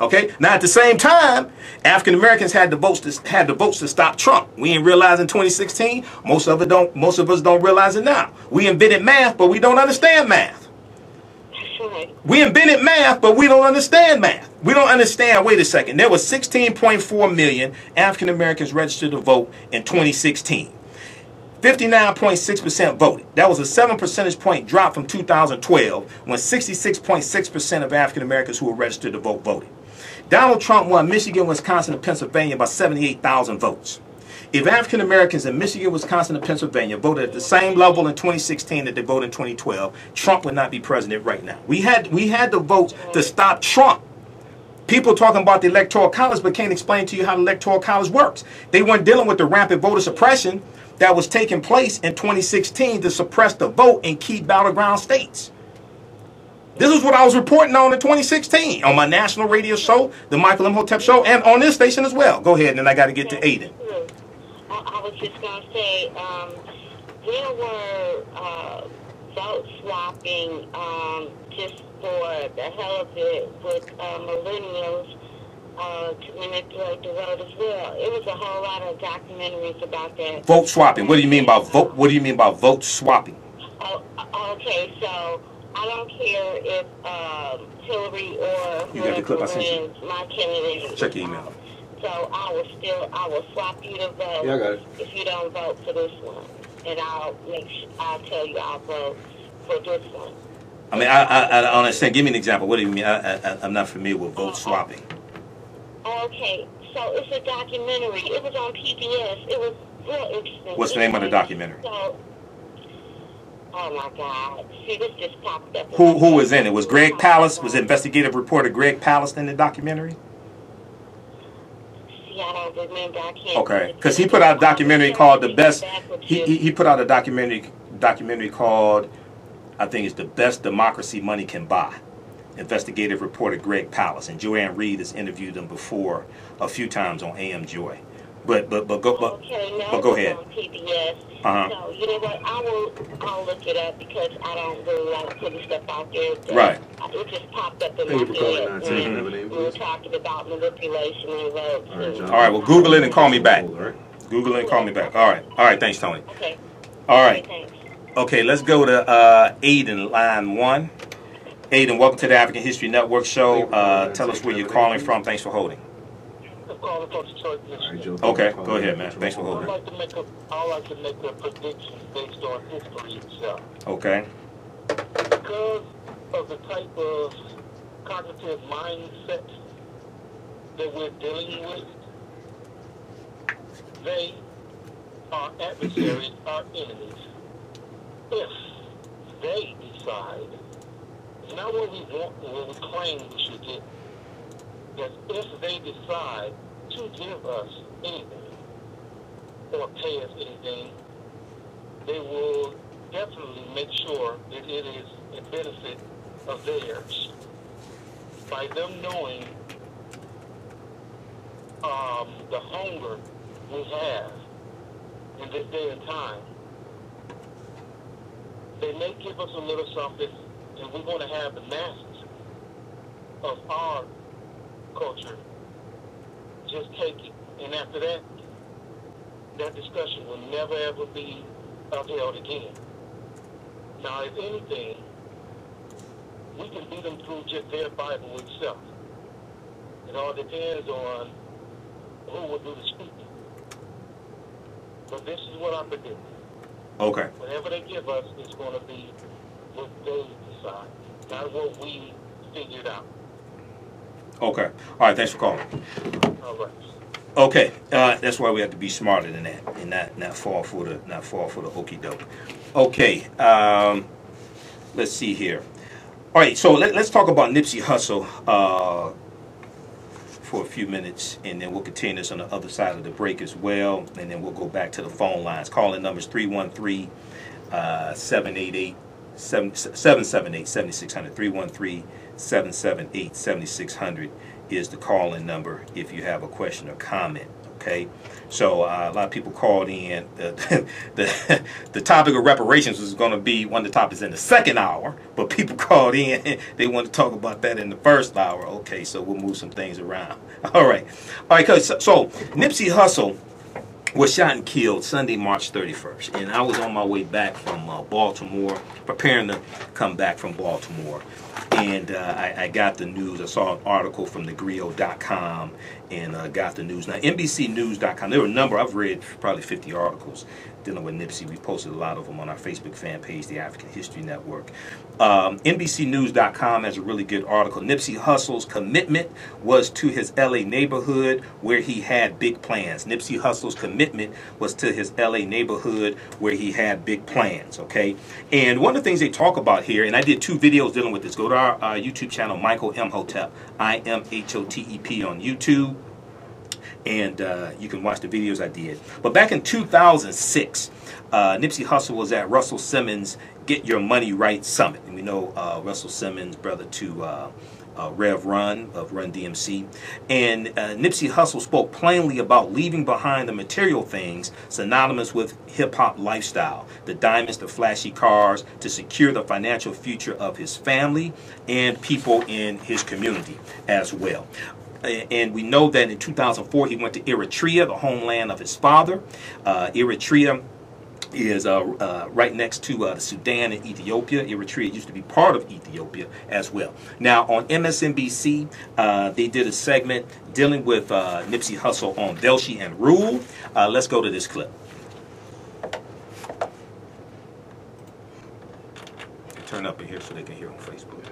Okay. Now at the same time, African Americans had the votes to stop Trump. We didn't realize in 2016. Most of us don't realize it now. We invented math, but we don't understand math. We invented math, but we don't understand math. We don't understand. Wait a second. There was 16.4 million African Americans registered to vote in 2016. 59.6% voted. That was a 7 percentage point drop from 2012, when 66.6% of African Americans who were registered to vote voted. Donald Trump won Michigan, Wisconsin, and Pennsylvania by 78,000 votes. If African Americans in Michigan, Wisconsin, and Pennsylvania voted at the same level in 2016 that they voted in 2012, Trump would not be president right now. We had the votes to stop Trump. People talking about the Electoral College but can't explain to you how the Electoral College works. They weren't dealing with the rampant voter suppression that was taking place in 2016 to suppress the vote in key battleground states. This is what I was reporting on in 2016 on my national radio show, the Michael Imhotep show, and on this station as well. Go ahead, and then I got to get to Aiden. I was just going to say, there were vote swapping just for the hell of it with millennials to manipulate the vote as well. It was a whole lot of documentaries about that. Vote swapping. What do you mean by vote? What do you mean by vote swapping? Oh, okay, so I don't care if Hillary or whoever wins my candidate. Check your email. So I will swap you to vote. Yeah, I got it. If you don't vote for this one, and I'll tell you I'll vote for this one. I mean, I don't understand. Give me an example. What do you mean? I'm not familiar with vote swapping. Okay, so it's a documentary. It was on PBS. It was real interesting. What's the name of the documentary? So, oh my God! See, this just popped up. Who was in it? Was Greg Palast? Was investigative reporter Greg Palast in the documentary? I don't remember. I can't. Okay, because he put out a documentary called "The Best." He put out a documentary called, I think it's "The Best Democracy Money Can Buy." Investigative reporter Greg Palast, and Joanne Reed has interviewed him before a few times on AM Joy. But go ahead. On PBS. Uh-huh. So you know what? I'll look it up because I don't really like putting stuff out there. Right. It just popped up in my head when we were talking about manipulation and votes. All right. Well, Google it and call me back. Google it and call me back. All right. All right. Thanks, Tony. Okay. All right. Okay, thanks. Okay. Let's go to Aiden, line 1. Aiden, welcome to the African History Network show. Tell us where you're calling from. Thanks for holding. Okay, go ahead, man. Thanks for holding. I'd like to make a prediction based on history itself. Okay. Because of the type of cognitive mindset that we're dealing with, they, our adversaries, our enemies, if they decide, not what we want, what we claim we should get, that if they decide to give us anything or pay us anything, they will definitely make sure that it is a benefit of theirs. By them knowing the hunger we have in this day and time, they may give us a little something, and we're going to have the masses of our culture, just take it. And after that, that discussion will never ever be upheld again. Now, if anything, we can beat them through just their Bible itself. It all depends on who will do the speaking. But this is what I predict. Okay. Whatever they give us is going to be what they decide, not what we figured out. Okay. All right. Thanks for calling. All right. Okay. That's why we have to be smarter than that, and not fall for the okie doke. Okay. Let's see here. All right. So let's talk about Nipsey Hussle for a few minutes, and then we'll continue this on the other side of the break as well, and then we'll go back to the phone lines. Calling numbers 313-778-7600. 313-778-7600 is the call-in number if you have a question or comment. Okay, so a lot of people called in. The topic of reparations was going to be one of the topics in the second hour, but people called in. They want to talk about that in the first hour. Okay, so we'll move some things around. All right. So Nipsey Hussle was shot and killed Sunday, March 31st, and I was on my way back from Baltimore, preparing to come back from Baltimore, and I got the news. I saw an article from thegrio.com and got the news. Now, NBCnews.com, there were a number, I've read probably 50 articles dealing with Nipsey. We posted a lot of them on our Facebook fan page, the African History Network. NBCnews.com has a really good article. Nipsey Hussle's commitment was to his LA neighborhood where he had big plans. Nipsey Hussle's commitment was to his LA neighborhood where he had big plans, okay? And one of the things they talk about here, and I did 2 videos dealing with this. Go to our YouTube channel, Michael Imhotep, IMHOTEP on YouTube. And you can watch the videos I did. But back in 2006, Nipsey Hussle was at Russell Simmons' Get Your Money Right Summit. And we know Russell Simmons, brother to Rev Run of Run DMC. And Nipsey Hussle spoke plainly about leaving behind the material things synonymous with hip-hop lifestyle, the diamonds, the flashy cars, to secure the financial future of his family and people in his community as well. And we know that in 2004 he went to Eritrea, the homeland of his father. Eritrea is right next to the Sudan and Ethiopia. Eritrea used to be part of Ethiopia as well. Now on MSNBC, they did a segment dealing with Nipsey Hussle on Velshi and Rule. Let's go to this clip. Turn up in here so they can hear on Facebook.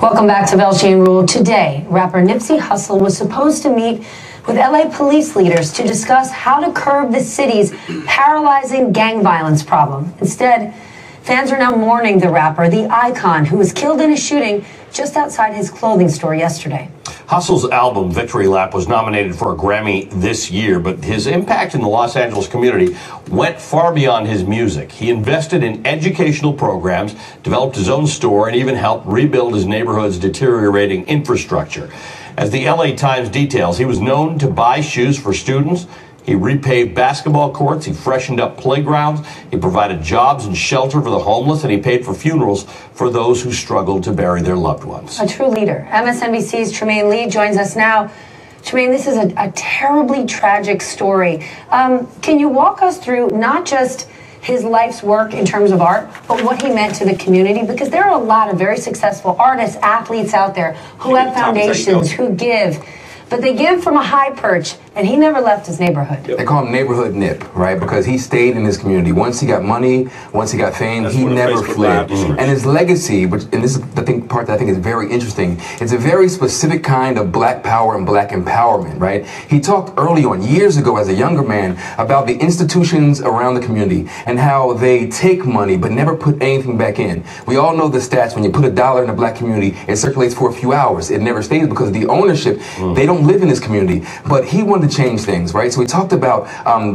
Welcome back to Velshi and Rule. Today, rapper Nipsey Hussle was supposed to meet with LA police leaders to discuss how to curb the city's paralyzing gang violence problem. Instead, fans are now mourning the rapper, the icon, who was killed in a shooting just outside his clothing store yesterday. Hussle's album, Victory Lap, was nominated for a Grammy this year, but his impact in the Los Angeles community went far beyond his music. He invested in educational programs, developed his own store, and even helped rebuild his neighborhood's deteriorating infrastructure. As the LA Times details, he was known to buy shoes for students. He repaved basketball courts, he freshened up playgrounds, he provided jobs and shelter for the homeless, and he paid for funerals for those who struggled to bury their loved ones. A true leader. MSNBC's Tremaine Lee joins us now. Tremaine, this is a terribly tragic story. Can you walk us through not just his life's work in terms of art, but what he meant to the community? Because there are a lot of very successful artists, athletes out there who have foundations, who give. But they give from a high perch, and he never left his neyborhood. They call him Neighborhood Nip, right? Because he stayed in his community. Once he got money, once he got fame, he never fled. And his legacy, and this is the part that I think is very interesting, it's a very specific kind of black power and black empowerment, right? He talked early on, years ago as a younger man, about the institutions around the community and how they take money but never put anything back in. We all know the stats. When you put $1 in a black community, it circulates for a few hours. It never stays because of the ownership. They don't live in this community. But he wanted wanted to change things, right? So he talked about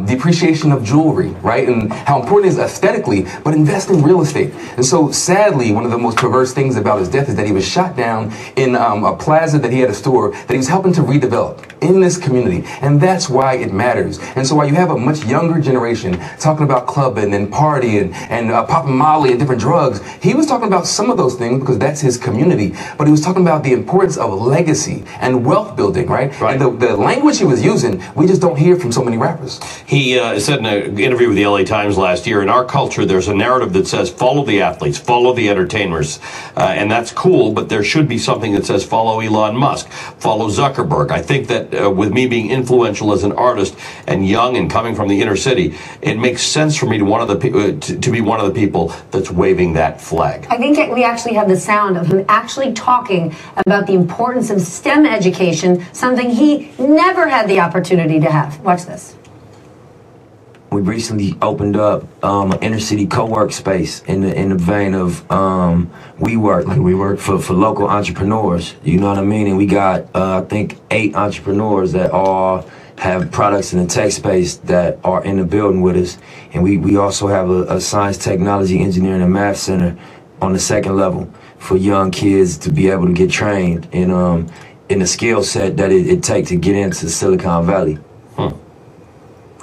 depreciation of jewelry, right? And how important it is aesthetically, but invest in real estate. And so sadly, one of the most perverse things about his death is that he was shot down in a plaza that he had a store that he was helping to redevelop in this community. And that's why it matters. And so while you have a much younger generation talking about clubbing and partying and popping Molly and different drugs, he was talking about some of those things because that's his community. But he was talking about the importance of legacy and wealth building, right? And the language he was using, we just don't hear from so many rappers. He said in an interview with the LA Times last year, in our culture, there's a narrative that says follow the athletes, follow the entertainers. And that's cool, but there should be something that says follow Elon Musk, follow Zuckerberg. I think that with me being influential as an artist and young and coming from the inner city, it makes sense for me to be one of the people that's waving that flag. I think we actually have the sound of him actually talking about the importance of STEM education, something he never had the opportunity to have. Watch this. We recently opened up an inner city co-work space in the vein of WeWork for local entrepreneurs. You know what I mean? And we got I think 8 entrepreneurs that all have products in the tech space that are in the building with us. And we also have a science, technology, engineering, and math center on the 2nd level for young kids to be able to get trained in the skill set that it takes to get into Silicon Valley.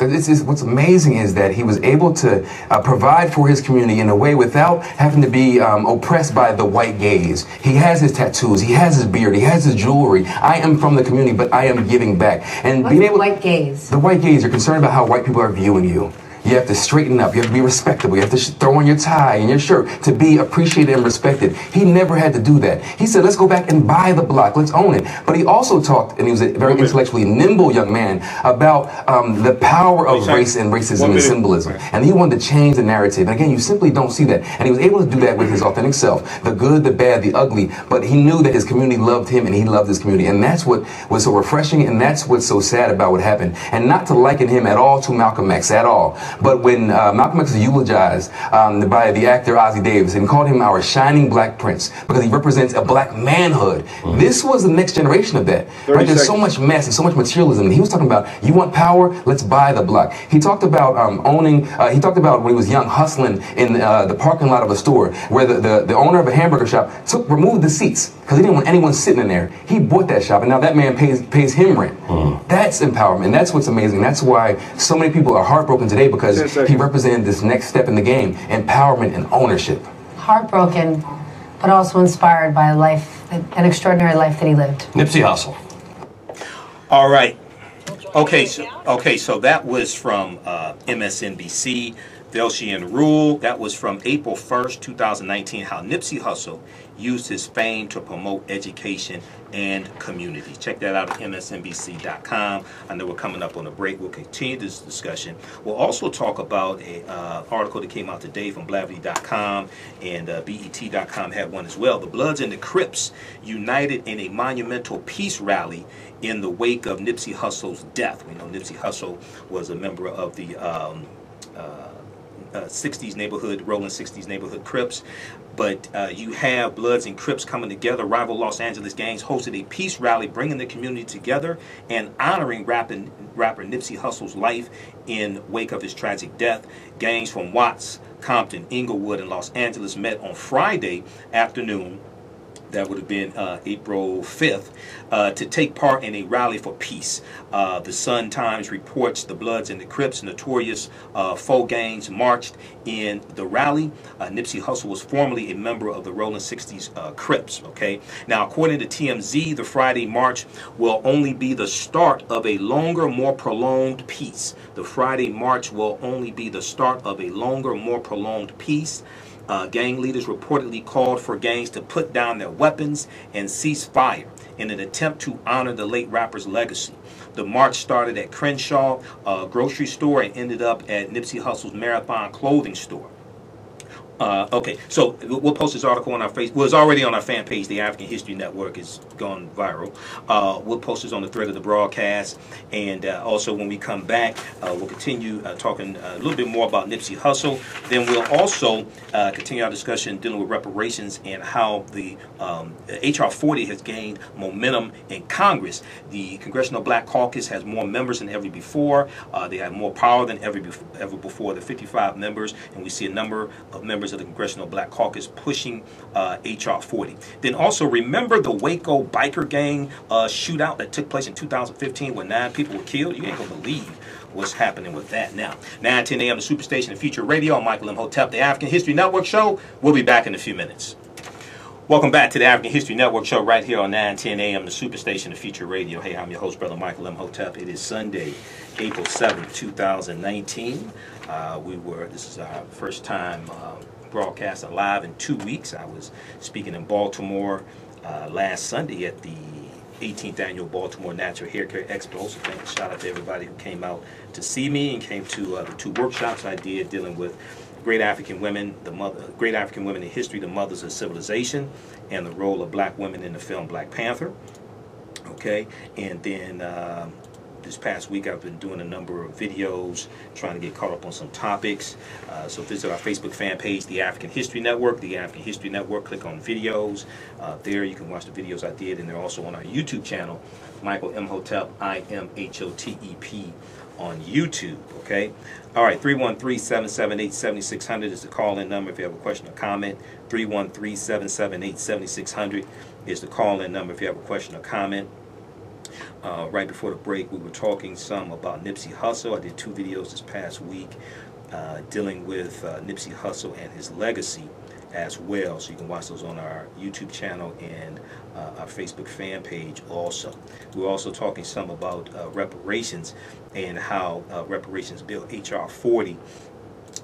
What's amazing is that he was able to provide for his community in a way without having to be oppressed by the white gaze. He has his tattoos, he has his beard, he has his jewelry. I am from the community, but I am giving back. And what's the white gaze? The white gaze, you're concerned about how white people are viewing you. You have to straighten up. You have to be respectable. You have to throw on your tie and your shirt to be appreciated and respected. He never had to do that. He said, let's go back and buy the block. Let's own it. But he also talked, and he was a very intellectually nimble young man, about the power of race and racism and symbolism. And he wanted to change the narrative. And again, you simply don't see that. And he was able to do that with his authentic self. The good, the bad, the ugly. But he knew that his community loved him and he loved his community. And that's what was so refreshing, and that's what's so sad about what happened. And not to liken him at all to Malcolm X at all. But when Malcolm X was eulogized by the actor Ossie Davis and called him our shining black prince because he represents a black manhood. This was the next generation of that. Right? There's so much mess and so much materialism. And he was talking about, you want power? Let's buy the block. He talked about he talked about when he was young, hustling in the parking lot of a store where the owner of a hamburger shop removed the seats because he didn't want anyone sitting in there. He bought that shop, and now that man pays him rent. That's empowerment. That's what's amazing. That's why so many people are heartbroken today, because he represented this next step in the game, empowerment and ownership. Heartbroken, but also inspired by a life, an extraordinary life that he lived. Nipsey Hussle. All right. Okay, so that was from MSNBC, Velshi Rule. That was from April 1st, 2019, how Nipsey Hussle used his fame to promote education and community. Check that out at msnbc.com. I know we're coming up on a break. We'll continue this discussion. We'll also talk about an article that came out today from Blavity.com, and BET.com had one as well. The Bloods and the Crips united in a monumental peace rally in the wake of Nipsey Hussle's death. We know Nipsey Hussle was a member of the 60s neighborhood, rolling 60s neighborhood Crips. But you have Bloods and Crips coming together. Rival Los Angeles gangs hosted a peace rally, bringing the community together and honoring rapper Nipsey Hussle's life in wake of his tragic death. Gangs from Watts, Compton, Inglewood, and Los Angeles met on Friday afternoon. That would have been April 5th, to take part in a rally for peace. The Sun-Times reports the Bloods and the Crips, notorious foe gangs, marched in the rally. Nipsey Hussle was formerly a member of the Rolling 60s Crips. Okay. Now, according to TMZ, the Friday march will only be the start of a longer, more prolonged peace. The Friday march will only be the start of a longer, more prolonged peace. Gang leaders reportedly called for gangs to put down their weapons and cease fire in an attempt to honor the late rapper's legacy. The march started at Crenshaw grocery store and ended up at Nipsey Hussle's Marathon clothing store. Okay, so we'll post this article on our Facebook. Well, it's already on our fan page. The African History Network has gone viral. We'll post this on the thread of the broadcast. And also when we come back, we'll continue talking a little bit more about Nipsey Hussle. Then we'll also continue our discussion dealing with reparations and how the HR 40 has gained momentum in Congress. The Congressional Black Caucus has more members than ever before. They have more power than ever before. The 55 members, and we see a number of members of the Congressional Black Caucus pushing HR 40. Then also remember the Waco biker gang shootout that took place in 2015 where 9 people were killed? You ain't gonna believe what's happening with that now. 9:10 a.m. the Superstation of Future Radio. I'm Michael Imhotep, the African History Network Show. We'll be back in a few minutes. Welcome back to the African History Network Show right here on 9:10 a.m. the Superstation of Future Radio. Hey, I'm your host, Brother Michael Imhotep. It is Sunday, April 7th, 2019. This is our first time broadcasting live in 2 weeks. I was speaking in Baltimore last Sunday at the 18th Annual Baltimore Natural Hair Care Expo. So shout out to everybody who came out to see me and came to the 2 workshops I did dealing with great African women, great African women in history, the mothers of civilization, and the role of black women in the film Black Panther. Okay, and then this past week I've been doing a number of videos trying to get caught up on some topics. So visit our Facebook fan page, The African History Network. The African History Network, click on videos. There you can watch the videos I did, and they're also on our YouTube channel, Michael Imhotep, IMHOTEP on YouTube. Okay? All right, 313-778-7600 is the call-in number if you have a question or comment. 313-778-7600 is the call-in number if you have a question or comment. Right before the break, we were talking some about Nipsey Hussle. I did 2 videos this past week dealing with Nipsey Hussle and his legacy as well. So you can watch those on our YouTube channel and our Facebook fan page also. We were also talking some about reparations and how Reparations Bill HR 40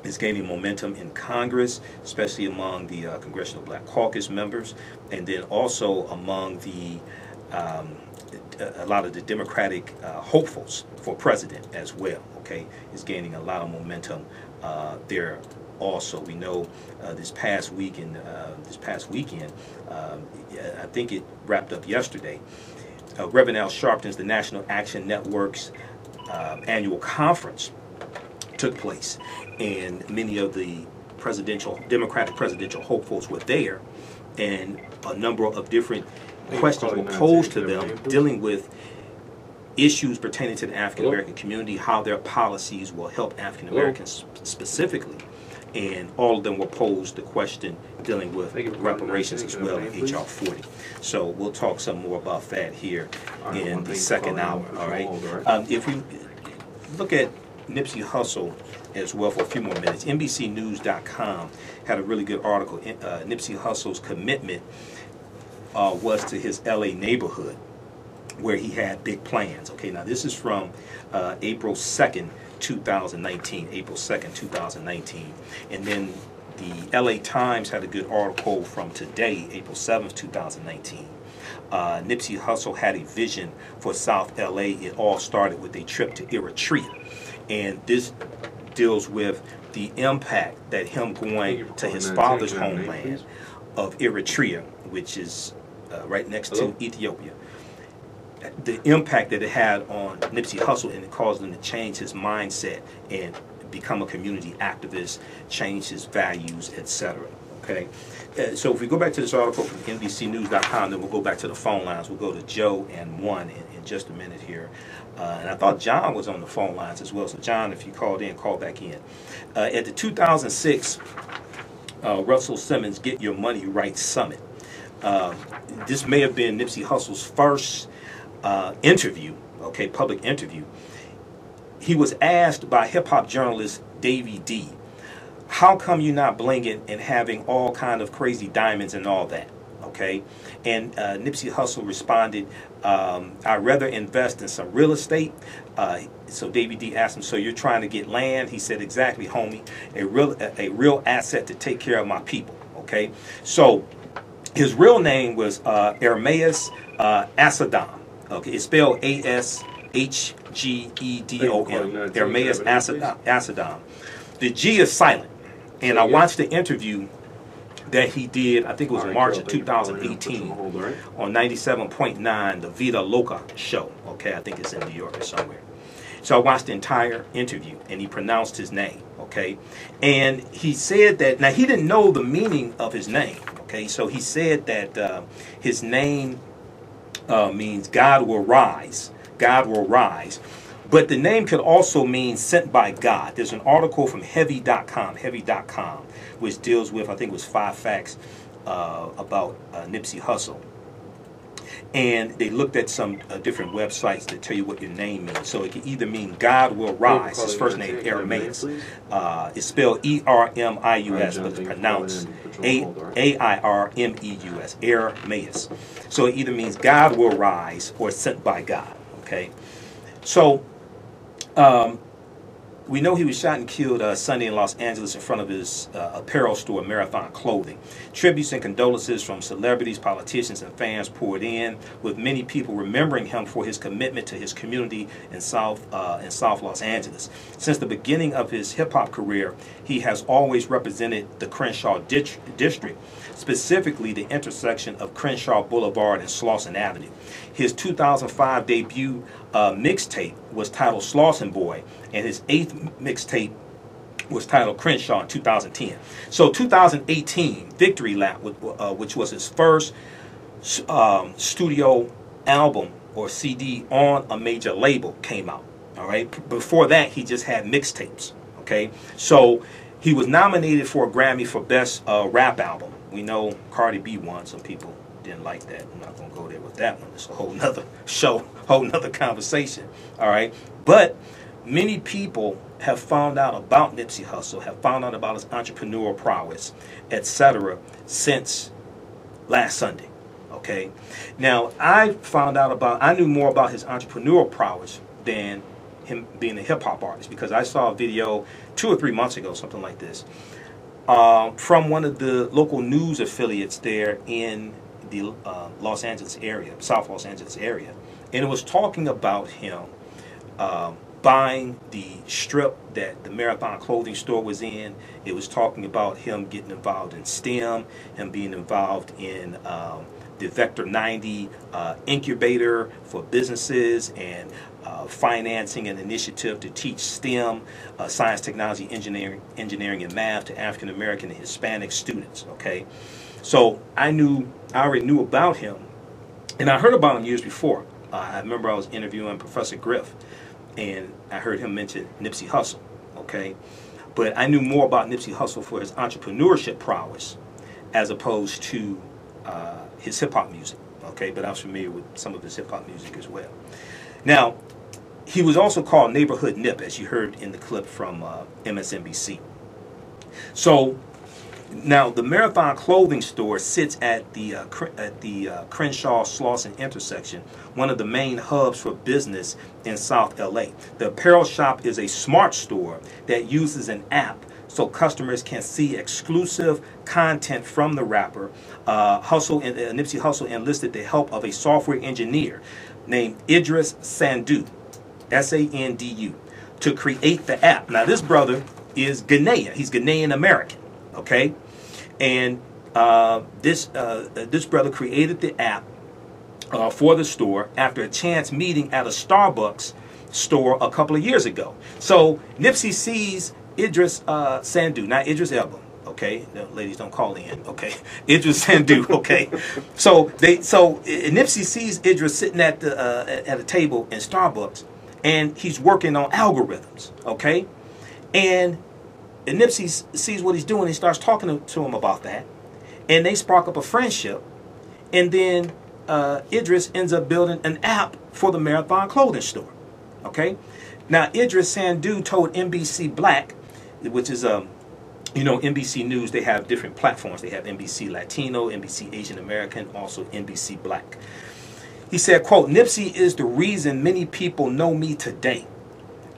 is gaining momentum in Congress, especially among the Congressional Black Caucus members, and then also among the a lot of the Democratic hopefuls for president as well. Okay, is gaining a lot of momentum there. Also, we know this past weekend, I think it wrapped up yesterday. Reverend Al Sharpton's the National Action Network's annual conference took place, and many of the Democratic presidential hopefuls were there, and a number of different questions were posed to them dealing with issues pertaining to the African American community, how their policies will help African Americans specifically, and all of them were posed the question dealing with reparations as well in HR 40. So we'll talk some more about that here in the second hour. All right. If we look at Nipsey Hussle as well for a few more minutes, NBCnews.com had a really good article. Nipsey Hussle's commitment was to his LA neighborhood where he had big plans. Okay, now this is from April 2nd, 2019. April 2nd, 2019. And then the LA Times had a good article from today, April 7th, 2019. Nipsey Hussle had a vision for South LA. It all started with a trip to Eritrea. And this deals with the impact that him going to his father's homeland of Eritrea, which is right next to Ethiopia, the impact that it had on Nipsey Hussle, and it caused him to change his mindset and become a community activist, change his values, etc. Okay, so if we go back to this article from NBCnews.com, then we'll go back to the phone lines. We'll go to Joe and One in just a minute here. And I thought John was on the phone lines as well. So John, if you called in, call back in. At the 2006 Russell Simmons Get Your Money Right Summit, this may have been Nipsey Hussle's first interview, okay, public interview. He was asked by hip-hop journalist Davey D, how come you're not blinging and having all kind of crazy diamonds and all that, okay? And Nipsey Hussle responded, I'd rather invest in some real estate. So Davey D asked him, so you're trying to get land? He said, exactly, homie, a real asset to take care of my people, okay? So his real name was Ermeus Asadam. Okay, it's spelled A-S-H-G-E-D-O-M. Ermeus Asadam. The G is silent. And I watched the interview that he did, I think it was in March of 2018, on 97.9, the Vida Loca show. Okay, I think it's in New York or somewhere. So I watched the entire interview, and he pronounced his name, okay? And he said that, now he didn't know the meaning of his name, okay? So he said that his name means God will rise. God will rise. But the name could also mean sent by God. There's an article from heavy.com, which deals with, I think it was 5 facts about Nipsey Hussle. And they looked at some different websites that tell you what your name means. So it can either mean God will rise. His first name, Arameus. It's spelled E-R-M-I-U-S, but it's pronounced A-I-R-M-E-U-S, Arameus. So it either means God will rise or sent by God, okay? So we know he was shot and killed Sunday in Los Angeles in front of his apparel store, Marathon Clothing. Tributes and condolences from celebrities, politicians, and fans poured in, with many people remembering him for his commitment to his community in South Los Angeles. Since the beginning of his hip-hop career, he has always represented the Crenshaw district, specifically the intersection of Crenshaw Boulevard and Slauson Avenue. His 2005 debut mixtape was titled Slauson Boy, and his 8th mixtape was titled Crenshaw in 2010. So 2018, Victory Lap, which was his first studio album or CD on a major label, came out. All right. Before that, he just had mixtapes. Okay. So he was nominated for a Grammy for Best Rap Album. We know Cardi B won. Some people didn't like that. I'm not going to go there with that one. It's a whole nother show, whole nother conversation. All right. But many people have found out about Nipsey Hussle, have found out about his entrepreneurial prowess, etc., since last Sunday. Okay. Now, I knew more about his entrepreneurial prowess than him being a hip-hop artist, because I saw a video 2 or 3 months ago, something like this, from one of the local news affiliates there in the Los Angeles area, South Los Angeles area, and it was talking about him buying the strip that the Marathon Clothing store was in. It was talking about him getting involved in STEM, him being involved in the Vector 90 incubator for businesses, and financing an initiative to teach STEM, science, technology, engineering, and math to African American and Hispanic students. Okay, so I already knew about him, and I heard about him years before. I remember I was interviewing Professor Griff, and I heard him mention Nipsey Hussle. Okay, but I knew more about Nipsey Hussle for his entrepreneurship prowess, as opposed to his hip hop music. Okay, but I was familiar with some of his hip hop music as well. Now, he was also called Neighborhood Nip, as you heard in the clip from MSNBC. So now the Marathon Clothing store sits at the Crenshaw-Slauson intersection, one of the main hubs for business in South LA. The apparel shop is a smart store that uses an app so customers can see exclusive content from the rapper. Nipsey Hussle enlisted the help of a software engineer named Idris Sandu, S-A-N-D-U, to create the app. Now, this brother is Ghanaian. He's Ghanaian American, okay? And this brother created the app for the store after a chance meeting at a Starbucks store a couple of years ago. So Nipsey sees Idris Sandu, not Idris Elba. Okay, no, ladies, don't call in. Okay, Idris Sandu. Okay, so Nipsey sees Idris sitting at a table in Starbucks, and he's working on algorithms. Okay, and Nipsey sees what he's doing. He starts talking to him about that, and they spark up a friendship, and then Idris ends up building an app for the Marathon Clothing store. Okay, now Idris Sandu told NBC Black, which is NBC News, they have different platforms. They have NBC Latino, NBC Asian American, also NBC Black. He said, quote, "Nipsey is the reason many people know me today.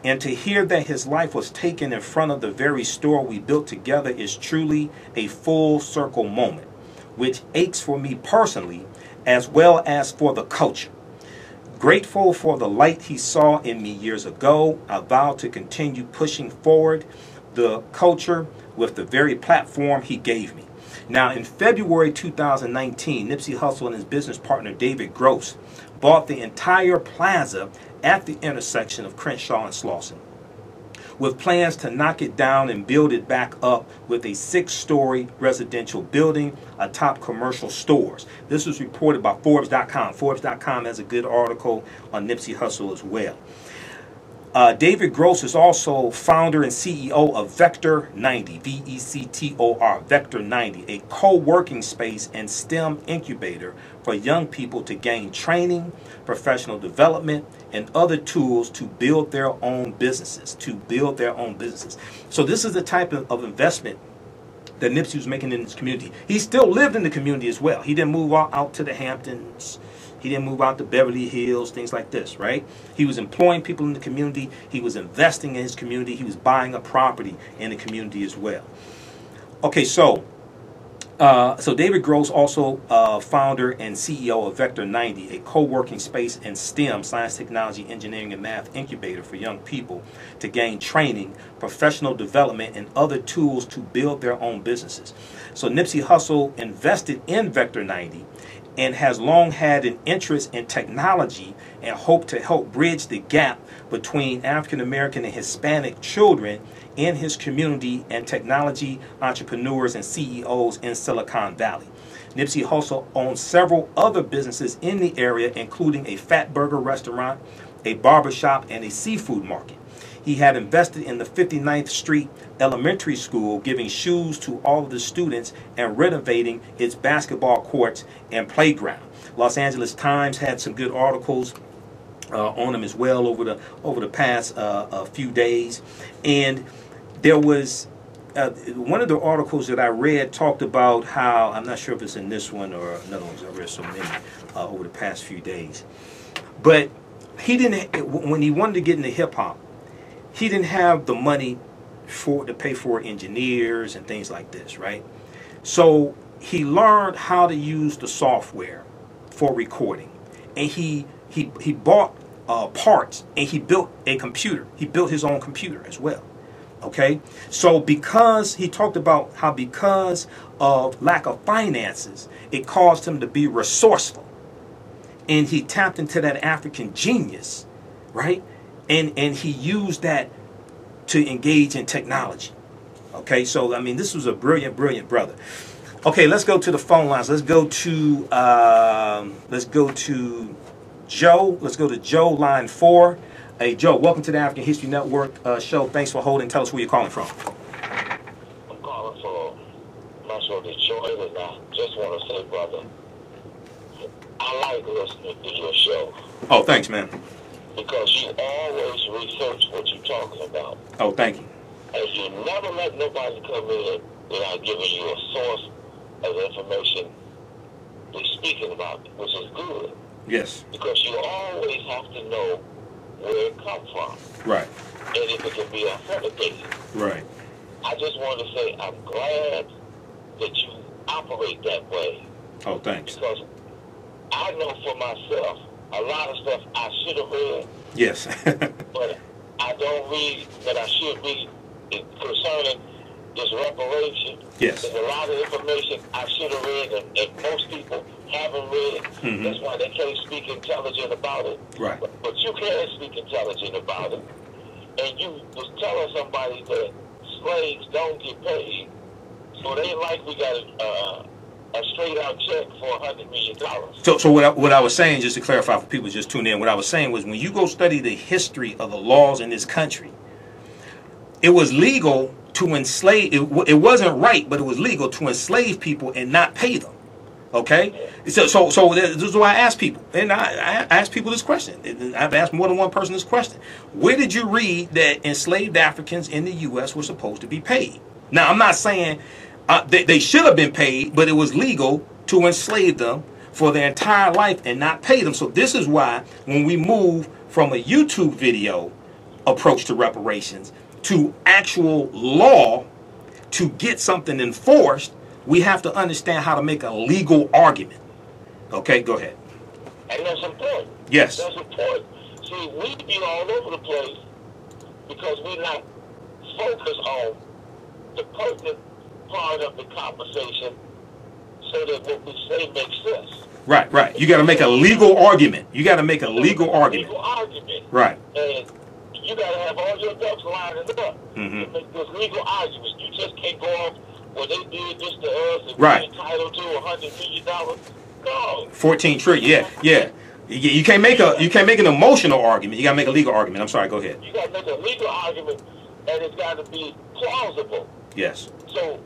And to hear that his life was taken in front of the very store we built together is truly a full circle moment, which aches for me personally as well as for the culture. Grateful for the light he saw in me years ago, I vow to continue pushing forward the culture with the very platform he gave me. Now, in February 2019, Nipsey Hussle and his business partner David Gross bought the entire plaza at the intersection of Crenshaw and Slauson, with plans to knock it down and build it back up with a 6-story residential building atop commercial stores. This was reported by Forbes.com. Forbes.com has a good article on Nipsey Hussle as well. David Gross is also founder and CEO of Vector 90, V-E-C-T-O-R, Vector 90, a co-working space and STEM incubator for young people to gain training, professional development, and other tools to build their own businesses, So this is the type of investment that Nipsey was making in his community. He still lived in the community as well. He didn't move out to the Hamptons. He didn't move out to Beverly Hills, things like this, right? He was employing people in the community. He was investing in his community. He was buying a property in the community as well. Okay, so David Gross, also founder and CEO of Vector 90, a co-working space and STEM, science, technology, engineering, and math incubator for young people to gain training, professional development, and other tools to build their own businesses. So Nipsey Hussle invested in Vector 90 and has long had an interest in technology and hope to help bridge the gap between African American and Hispanic children in his community and technology entrepreneurs and CEOs in Silicon Valley. Nipsey Hussle owns several other businesses in the area, including a fat burger restaurant, a barbershop, and a seafood market. He had invested in the 59th Street Elementary School, giving shoes to all of the students and renovating its basketball courts and playground. Los Angeles Times had some good articles on him as well over the past few days. And there was one of the articles that I read talked about how, I'm not sure if it's in this one or another one, because I read so many over the past few days. But he didn't, when he wanted to get into hip hop, he didn't have the money to pay for engineers and things like this, right? So he learned how to use the software for recording, and he bought parts, and he built a computer. He built his own computer as well. Okay, so because he talked about how because of lack of finances, it caused him to be resourceful, and he tapped into that African genius, right? And he used that to engage in technology. Okay, so I mean, this was a brilliant brother. Okay, let's go to the phone lines. Let's go to Joe. Let's go to Joe, line 4. Hey, Joe, welcome to the African History Network show. Thanks for holding. Tell us where you're calling from. I'm calling from Metro Detroit, and I just want to say, brother, I like listening to your show. Oh, thanks, man. Because you always research what you're talking about. Oh, thank you. And you never let nobody come in without giving you a source of information they're speaking about, which is good. Yes. Because you always have to know where it comes from. Right. And if it can be authenticated. Right. I just want to say I'm glad that you operate that way. Oh, thanks. Because I know for myself, a lot of stuff I should have read. Yes. But I don't read that I should read concerning this reparation. Yes. There's a lot of information I should have read and most people haven't read. Mm-hmm. That's why they can't speak intelligent about it. Right. But you can speak intelligent about it. And you was telling somebody that slaves don't get paid. So it ain't like we got a straight out check for $100 million. So what I was saying, just to clarify for people just tune in, what I was saying was when you go study the history of the laws in this country, it was legal to enslave, it wasn't right, but it was legal to enslave people and not pay them. Okay? So this is why I ask people, and I ask people this question. I've asked more than one person this question. Where did you read that enslaved Africans in the U.S. were supposed to be paid? Now, I'm not saying they should have been paid, but it was legal to enslave them for their entire life and not pay them. So this is why when we move from a YouTube video approach to reparations to actual law to get something enforced, we have to understand how to make a legal argument. Okay, go ahead. And that's important. Yes. That's important. See, we be all over the place because we're not focused on the pertinent part of the conversation so that what we say makes sense. Right, right. You got to make a legal argument. You got to make a legal argument. Legal argument. Right. And you got to have all your ducks lining up to make this legal argument. You just can't go off, well, they did this to us and we're entitled to $100 million. No. 14 trillion. Yeah. You can't make an emotional argument. You got to make a legal argument. I'm sorry. Go ahead. You got to make a legal argument, and it's got to be plausible. Yes. So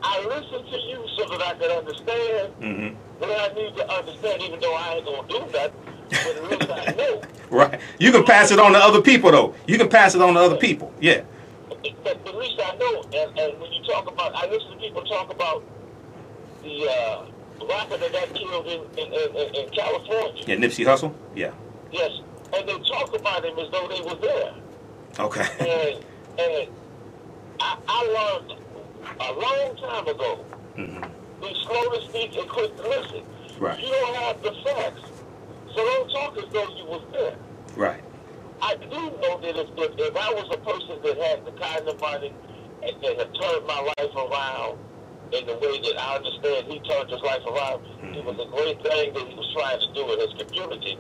I listen to you so that I can understand what I need to understand, even though I ain't gonna do that. But at least I know. Right. You can pass it on to other people, though. You can pass it on to other people. Yeah. But at least I know. And when you talk about, I listen to people talk about the rapper that got killed in California. Yeah, Nipsey Hussle? Yeah. Yes. And they talk about him as though they were there. Okay. And I learned a long time ago, be slow to speak and quick to listen. Right. You don't have the facts, so don't talk as though you was there. Right. I do know that if I was a person that had the kind of money and that had turned my life around in the way that I understand he turned his life around, it was a great thing that he was trying to do in his community.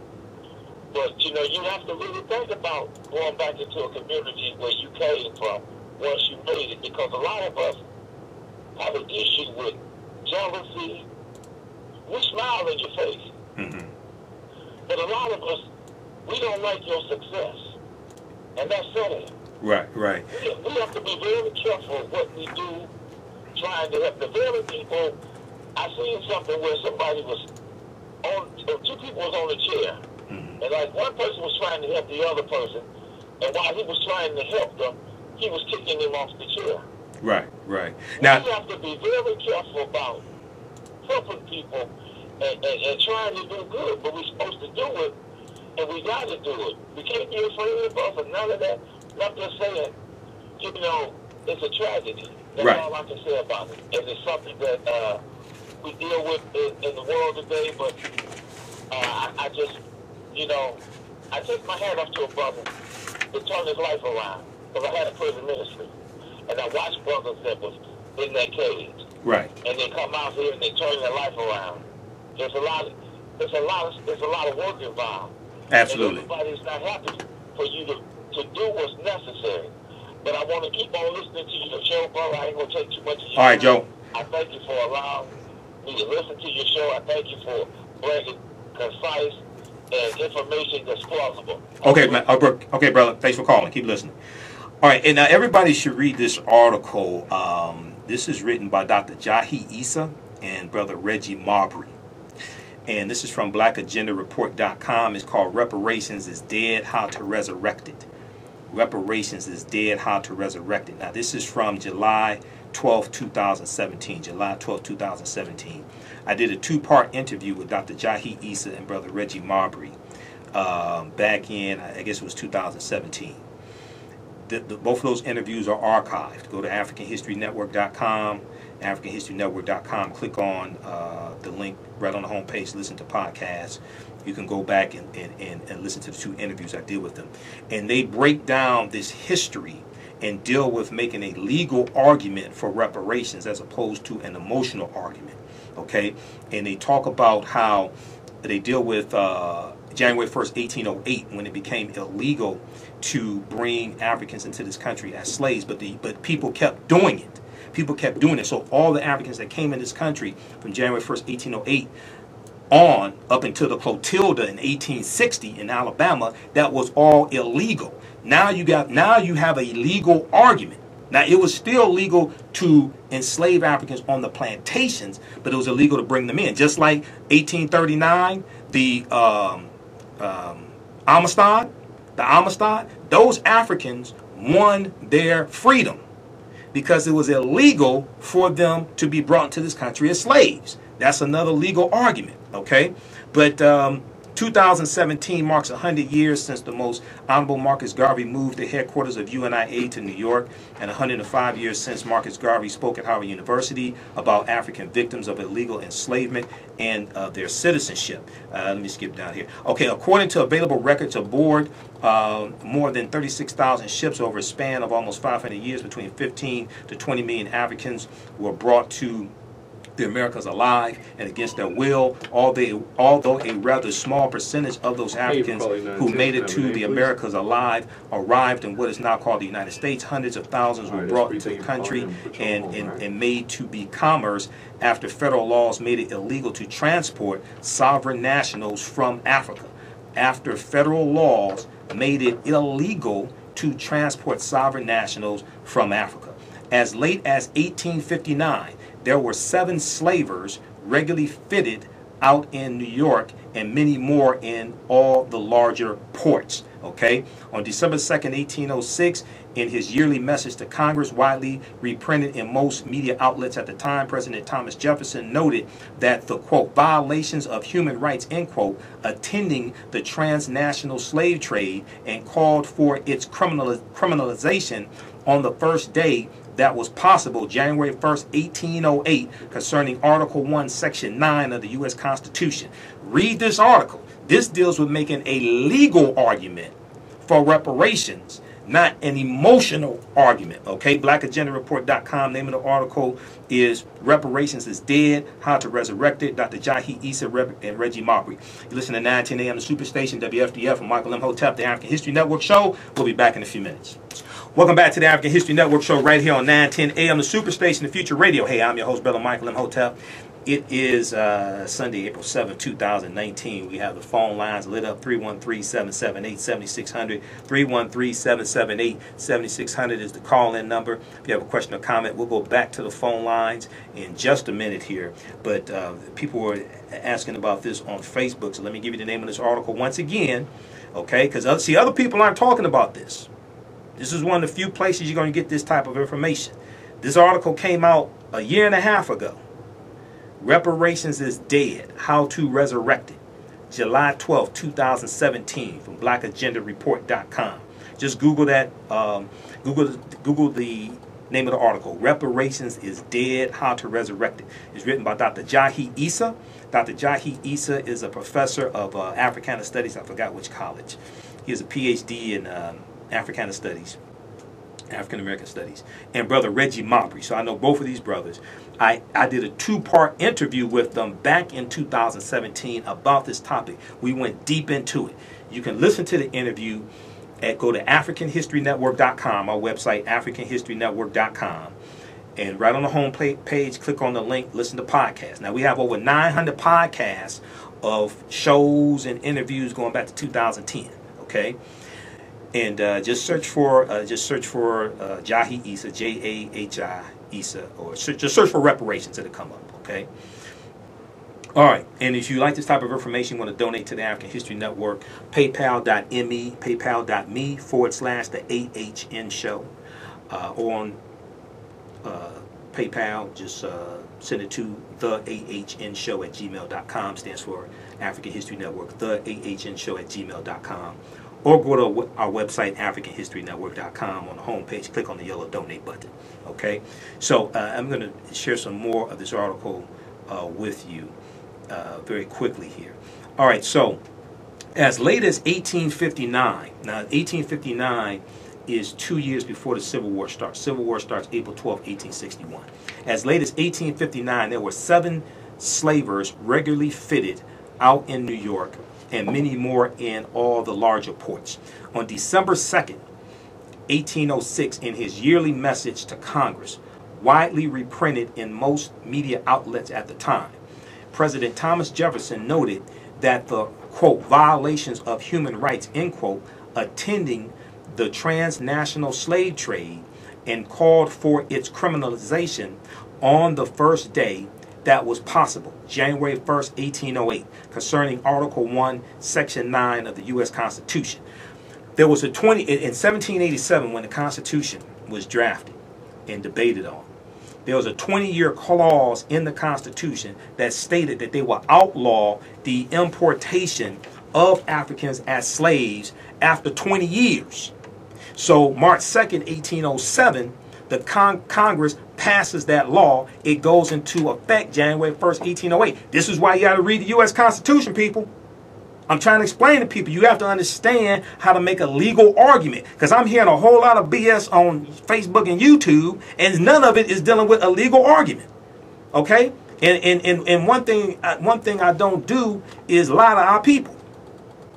But, you know, you have to really think about going back into a community where you came from once you made it, because a lot of us have an issue with jealousy. We smile in your face. But a lot of us, we don't like your success. And that's sad. Right, right. We have to be very careful what we do, trying to help the very people. I seen something where somebody was two people was on a chair. And like one person was trying to help the other person. And while he was trying to help them, he was kicking him off the chair. Right, right. Now, we have to be very careful about helping people and trying to do good, but we're supposed to do it, and we got to do it. We can't be afraid of us and none of that. I'm just saying, you know, it's a tragedy. That's all I can say about it. And it's something that we deal with in the world today, but I just, you know, I take my hat off to a brother that turned his life around. Because I had a prison ministry, and I watched brothers that was in that cage. Right. And they come out here and they turn their life around. There's a lot of work involved. Absolutely. And everybody's not happy for you to do what's necessary. But I want to keep on listening to your show, brother. I ain't gonna take too much of your All right, Joe. I thank you for allowing me to listen to your show. I thank you for bringing concise and information that's plausible. Okay, man. Okay, brother. Thanks for calling. Keep listening. All right, and now everybody should read this article. This is written by Dr. Jahi Issa and Brother Reggie Marbury. And this is from blackagendareport.com. It's called Reparations is Dead, How to Resurrect It. Reparations is Dead, How to Resurrect It. Now, this is from July 12, 2017. July 12, 2017. I did a two-part interview with Dr. Jahi Issa and Brother Reggie Marbury back in, I guess it was 2017. Both of those interviews are archived. Go to AfricanHistoryNetwork.com, AfricanHistoryNetwork.com. Click on the link right on the homepage. Listen to podcasts. You can go back and listen to the two interviews I did with them. And they break down this history and deal with making a legal argument for reparations as opposed to an emotional argument. Okay? And they talk about how they deal with January 1st, 1808, when it became illegal to bring Africans into this country as slaves, but people kept doing it. People kept doing it. So all the Africans that came in this country from January 1st, 1808 on up until the Clotilda in 1860 in Alabama, that was all illegal. Now you have a legal argument. Now, it was still legal to enslave Africans on the plantations, but it was illegal to bring them in. Just like 1839, the Amistad, those Africans won their freedom because it was illegal for them to be brought into this country as slaves. That's another legal argument, okay? But 2017 marks 100 years since the most Honorable Marcus Garvey moved the headquarters of UNIA to New York, and 105 years since Marcus Garvey spoke at Howard University about African victims of illegal enslavement and their citizenship. Let me skip down here. Okay, according to available records aboard more than 36,000 ships over a span of almost 500 years, between 15 to 20 million Africans were brought to the Americas alive and against their will, although a rather small percentage of those Africans who made it to the Americas alive arrived in what is now called the United States. Hundreds of thousands were brought into the country and made to be commerce after federal laws made it illegal to transport sovereign nationals from Africa. After federal laws made it illegal to transport sovereign nationals from Africa. As late as 1859, there were 7 slavers regularly fitted out in New York and many more in all the larger ports. Okay? On December 2nd, 1806, in his yearly message to Congress, widely reprinted in most media outlets at the time, President Thomas Jefferson noted that the, quote, violations of human rights, end quote, attending the transnational slave trade, and called for its criminalization on the first day that was possible, January 1st, 1808, concerning Article 1, Section 9 of the U.S. Constitution. Read this article. This deals with making a legal argument for reparations, not an emotional argument. Okay, blackagendareport.com. Name of the article is Reparations is Dead, How to Resurrect It. Dr. Jahi Issa and Reggie Mabry. You listen to 910 AM, the Superstation, WFDF, and Michael Imhotep, the African History Network Show. We'll be back in a few minutes. Welcome back to the African History Network Show right here on 910 AM, the Superstation, the Future Radio. Hey, I'm your host, Brother Michael Imhotep. It is Sunday, April 7th, 2019. We have the phone lines lit up, 313-778-7600. 313-778-7600 is the call-in number. If you have a question or comment, we'll go back to the phone lines in just a minute here. But people were asking about this on Facebook, so let me give you the name of this article once again, okay? Because, see, other people aren't talking about this. This is one of the few places you're going to get this type of information. This article came out a year and a half ago. Reparations is Dead, How to Resurrect It. July 12, 2017, from blackagendareport.com. Just Google that. Google the name of the article. Reparations is Dead, How to Resurrect It. It's written by Dr. Jahi Issa. Dr. Jahi Issa is a professor of Africana Studies. I forgot which college. He has a PhD in Africana Studies, African American Studies, and Brother Reggie Mabry. So I know both of these brothers. I did a 2-part interview with them back in 2017 about this topic. We went deep into it. You can listen to the interview go to AfricanHistoryNetwork.com, our website, AfricanHistoryNetwork.com. And right on the home page, click on the link, listen to podcasts. Now, we have over 900 podcasts of shows and interviews going back to 2010, okay? And just search for Jahi Issa, Jahi Issa, or just search for reparations. It'll come up. Okay. All right. And if you like this type of information, you want to donate to the African History Network, PayPal.me, PayPal.me/the AHN Show, or on PayPal, just send it to the AHN Show at gmail.com. Stands for African History Network. The AHN Show at gmail.com. Or go to our website, AfricanHistoryNetwork.com. On the home page, click on the yellow donate button. Okay? So I'm going to share some more of this article with you very quickly here. All right, so as late as 1859, now 1859 is 2 years before the Civil War starts. Civil War starts April 12, 1861. As late as 1859, there were 7 slavers regularly fitted out in New York, and many more in all the larger ports. On December 2nd, 1806, in his yearly message to Congress, widely reprinted in most media outlets at the time, President Thomas Jefferson noted that the, quote, violations of human rights, end quote, attending the transnational slave trade, and called for its criminalization on the first day that was possible, January 1st, 1808, concerning Article 1, Section 9 of the U.S. Constitution. There was in 1787, when the Constitution was drafted and debated on, there was a 20-year clause in the Constitution that stated that they will outlaw the importation of Africans as slaves after 20 years. So March 2nd, 1807, the Congress passes that law. It goes into effect January 1st, 1808. This is why you got to read the U.S. Constitution, people. I'm trying to explain to people, you have to understand how to make a legal argument. Because I'm hearing a whole lot of BS on Facebook and YouTube, and none of it is dealing with a legal argument. Okay? And one thing I don't do is lie to our people.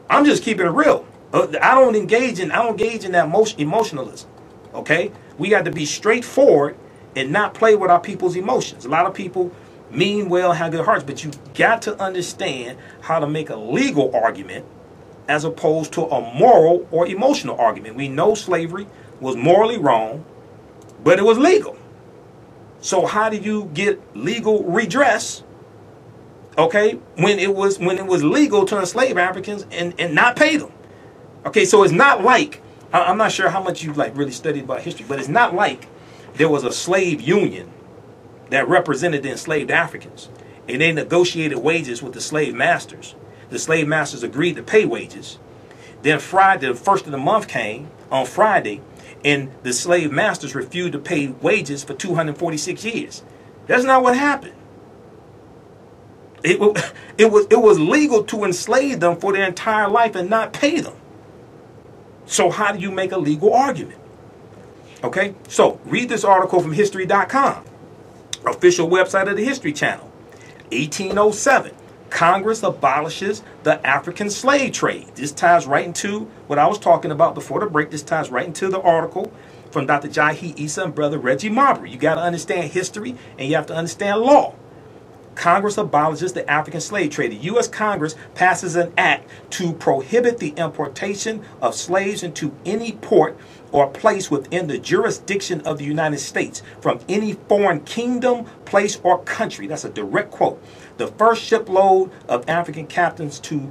I'm just keeping it real. I don't engage in that emotionalism. Okay? We got to be straightforward and not play with our people's emotions. A lot of people mean well, have good hearts, but you got to understand how to make a legal argument as opposed to a moral or emotional argument. We know slavery was morally wrong, but it was legal. So how do you get legal redress, okay, when it was legal to enslave Africans and not pay them? Okay, so it's not like, I'm not sure how much you really studied about history, but it's not like there was a slave union that represented the enslaved Africans, and they negotiated wages with the slave masters. The slave masters agreed to pay wages. Then Friday, the first of the month came on Friday, and the slave masters refused to pay wages for 246 years. That's not what happened. It was legal to enslave them for their entire life and not pay them. So how do you make a legal argument? Okay, so read this article from history.com. Official website of the History Channel. 1807, Congress abolishes the African slave trade. This ties right into what I was talking about before the break. This ties right into the article from Dr. Jahi Issa and Brother Reggie Marbury. You got to understand history and you have to understand law. Congress abolishes the African slave trade. The U.S. Congress passes an act to prohibit the importation of slaves into any port or place within the jurisdiction of the United States from any foreign kingdom, place, or country. That's a direct quote. The first shipload of African captives to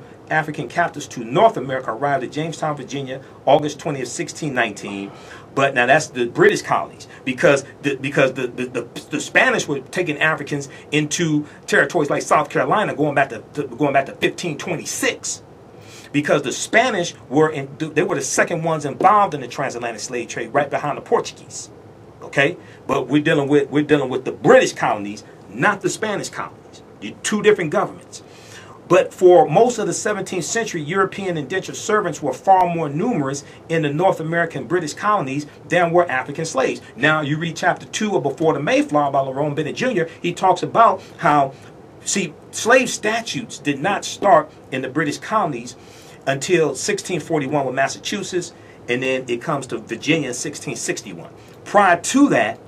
North America arrived at Jamestown, Virginia, August 20th, 1619. But now that's the British colonies, because the Spanish were taking Africans into territories like South Carolina going back to 1526. Because the Spanish were the second ones involved in the transatlantic slave trade, right behind the Portuguese. Okay, but we're dealing with the British colonies, not the Spanish colonies. You're two different governments. But for most of the 17th century, European indentured servants were far more numerous in the North American British colonies than were African slaves. Now, you read chapter 2 of Before the Mayflower by Lerone Bennett Jr., he talks about how, slave statutes did not start in the British colonies until 1641 with Massachusetts, and then it comes to Virginia in 1661. Prior to that,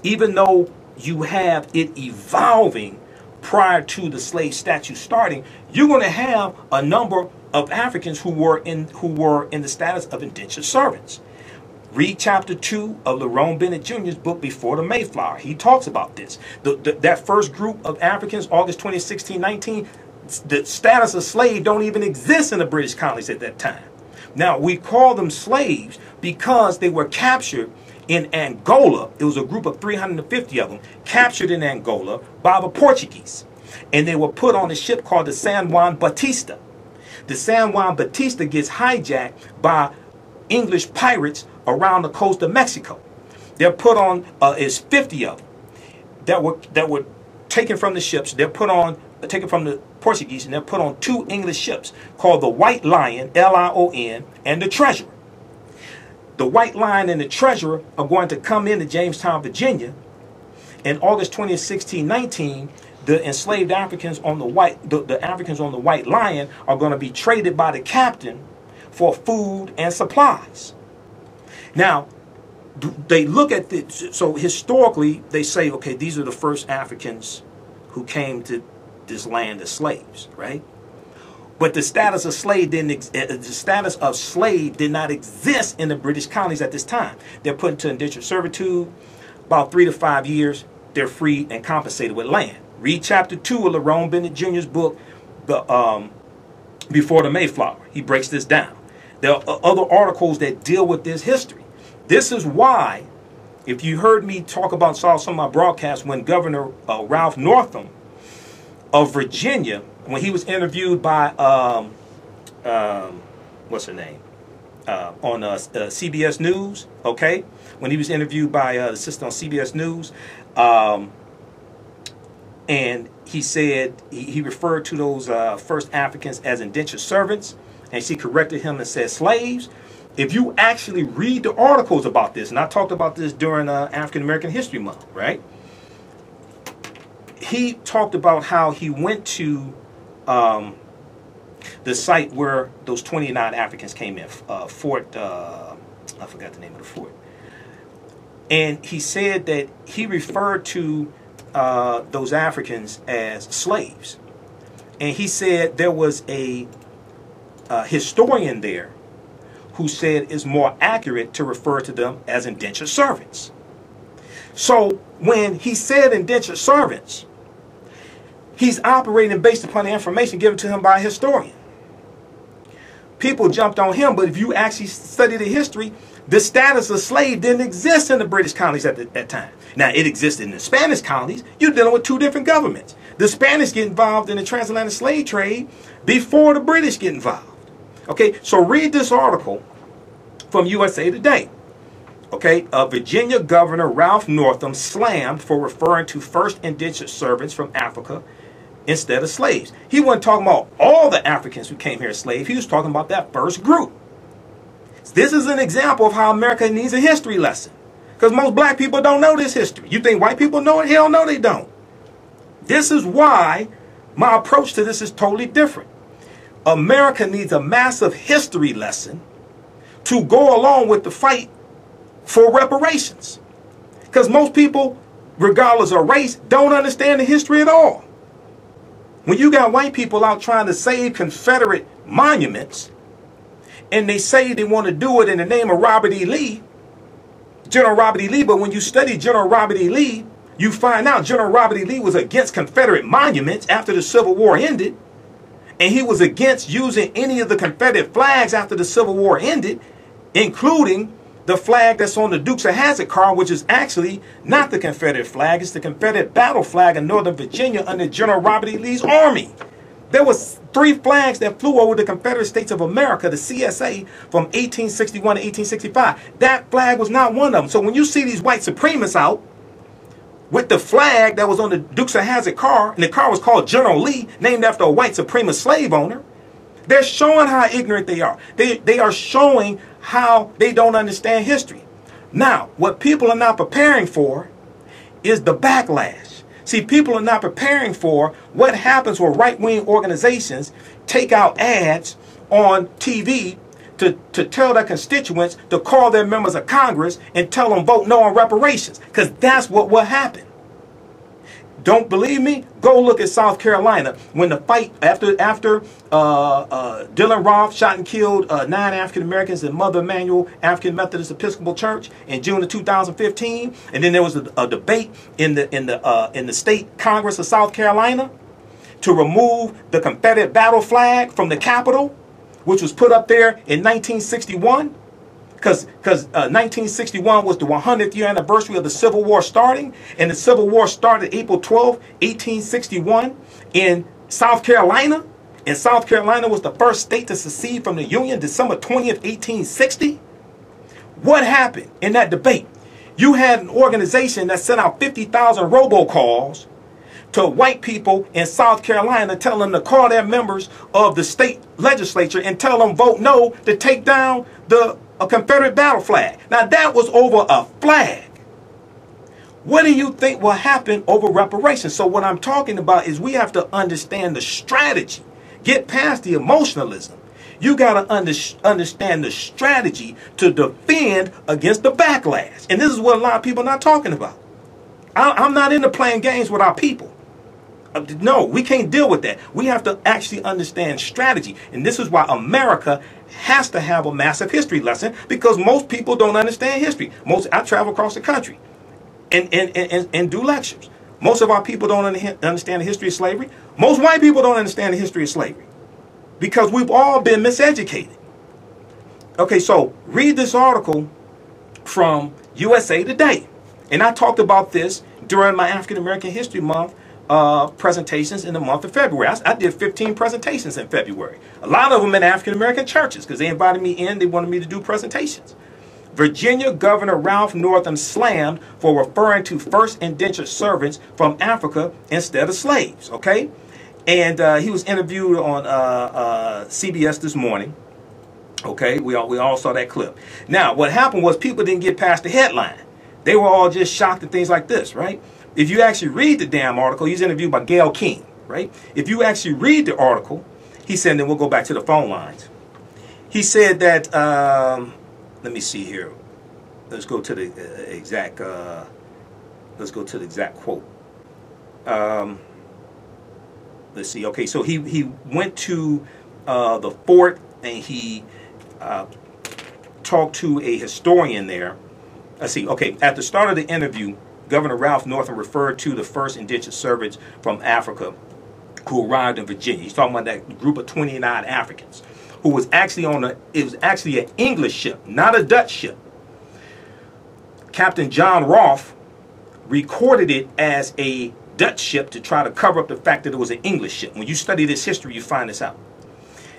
even though you have it evolving prior to the slave statute starting, you're going to have a number of Africans who were in the status of indentured servants. Read chapter 2 of Lerone Bennett Jr.'s book Before the Mayflower. He talks about this. That first group of Africans, August 20, 1619, the status of slave don't even exist in the British colonies at that time. Now, we call them slaves because they were captured in Angola. It was a group of 350 of them captured in Angola by the Portuguese. And they were put on a ship called the San Juan Batista. The San Juan Batista gets hijacked by English pirates around the coast of Mexico. They're put on, it's 50 of them that were taken from the ships. They're taken from the Portuguese, and they're put on 2 English ships called the White Lion, Lion, and the Treasurer. The White Lion and the Treasurer are going to come into Jamestown, Virginia, and August 20th, 1619, the enslaved Africans on the Africans on the White Lion are going to be traded by the captain for food and supplies. Now, they look at this, so historically they say, okay, these are the first Africans who came to this land as slaves, right? But the status of slave did not exist in the British colonies at this time. They're put into indentured servitude. About 3 to 5 years, they're freed and compensated with land. Read chapter 2 of Lerone Bennett Jr.'s book, Before the Mayflower. He breaks this down. There are other articles that deal with this history. This is why, if you heard me talk about some of my broadcasts when Governor Ralph Northam of Virginia, when he was interviewed by what's her name? On CBS News, okay? When he was interviewed by the sister on CBS News, and he said, he referred to those first Africans as indentured servants, and she corrected him and said slaves. If you actually read the articles about this, and I talked about this during African American History Month, right? He talked about how he went to the site where those 29 Africans came in, Fort, I forgot the name of the fort. And he said that he referred to those Africans as slaves. And he said there was a historian there who said it's more accurate to refer to them as indentured servants. So when he said indentured servants, he's operating based upon the information given to him by a historian. People jumped on him, but if you actually study the history, the status of slave didn't exist in the British colonies at that time. Now, it existed in the Spanish colonies. You're dealing with two different governments. The Spanish get involved in the transatlantic slave trade before the British get involved. Okay, so read this article from USA Today. Okay, Virginia Governor Ralph Northam slammed for referring to first indentured servants from Africa instead of slaves. He wasn't talking about all the Africans who came here as slaves. He was talking about that first group. This is an example of how America needs a history lesson. Because most black people don't know this history. You think white people know it? Hell no, they don't. This is why my approach to this is totally different. America needs a massive history lesson to go along with the fight for reparations. Because most people, regardless of race, don't understand the history at all. When you got white people out trying to save Confederate monuments, and they say they want to do it in the name of Robert E. Lee, General Robert E. Lee, but when you study General Robert E. Lee, you find out General Robert E. Lee was against Confederate monuments after the Civil War ended, and he was against using any of the Confederate flags after the Civil War ended, including the flag that's on the Dukes of Hazzard car, which is actually not the Confederate flag. It's the Confederate battle flag in Northern Virginia under General Robert E. Lee's army. There was 3 flags that flew over the Confederate States of America, the CSA, from 1861 to 1865. That flag was not one of them. So when you see these white supremacists out with the flag that was on the Dukes of Hazzard car, and the car was called General Lee, named after a white supremacist slave owner, they're showing how ignorant they are. They are showing how they don't understand history. Now, what people are not preparing for is the backlash. See, people are not preparing for what happens when right-wing organizations take out ads on TV to tell their constituents to call their members of Congress and tell them vote no on reparations, because that's what will happen. Don't believe me? Go look at South Carolina when the fight after Dylan Roth shot and killed 9 African Americans in Mother Emanuel African Methodist Episcopal Church in June of 2015, and then there was a debate in the state Congress of South Carolina to remove the Confederate battle flag from the Capitol, which was put up there in 1961. Because 1961 was the 100th year anniversary of the Civil War starting, and the Civil War started April 12, 1861 in South Carolina, and South Carolina was the first state to secede from the Union December 20th, 1860. What happened in that debate? You had an organization that sent out 50,000 robocalls to white people in South Carolina telling them to call their members of the state legislature and tell them vote no to take down a Confederate battle flag. Now that was over a flag. What do you think will happen over reparations? So what I'm talking about is we have to understand the strategy. Get past the emotionalism. You got to understand the strategy to defend against the backlash. And this is what a lot of people are not talking about. I'm not into playing games with our people. No, we can't deal with that. We have to actually understand strategy. And this is why America has to have a massive history lesson, because most people don't understand history. I travel across the country and do lectures. Most of our people don't understand the history of slavery. Most white people don't understand the history of slavery because we've all been miseducated. Okay, so read this article from USA Today. And I talked about this during my African American History Month presentations in the month of February. I did 15 presentations in February. A lot of them in African-American churches because they invited me in. They wanted me to do presentations. Virginia Governor Ralph Northam slammed for referring to first indentured servants from Africa instead of slaves, okay? And he was interviewed on CBS this morning, okay? We all saw that clip. Now, what happened was people didn't get past the headline. They were all just shocked at things like this, right? If you actually read the damn article, he's interviewed by Gayle King, right? If you actually read the article, he said, then we'll go back to the phone lines. He said that, let me see here. Let's go to the exact, quote. Let's see. Okay, so he went to the fort and he talked to a historian there. Let's see. Okay, at the start of the interview, Governor Ralph Northam referred to the first indentured servants from Africa who arrived in Virginia. He's talking about that group of 29 Africans who was actually it was actually an English ship, not a Dutch ship. Captain John Rolfe recorded it as a Dutch ship to try to cover up the fact that it was an English ship. When you study this history, you find this out.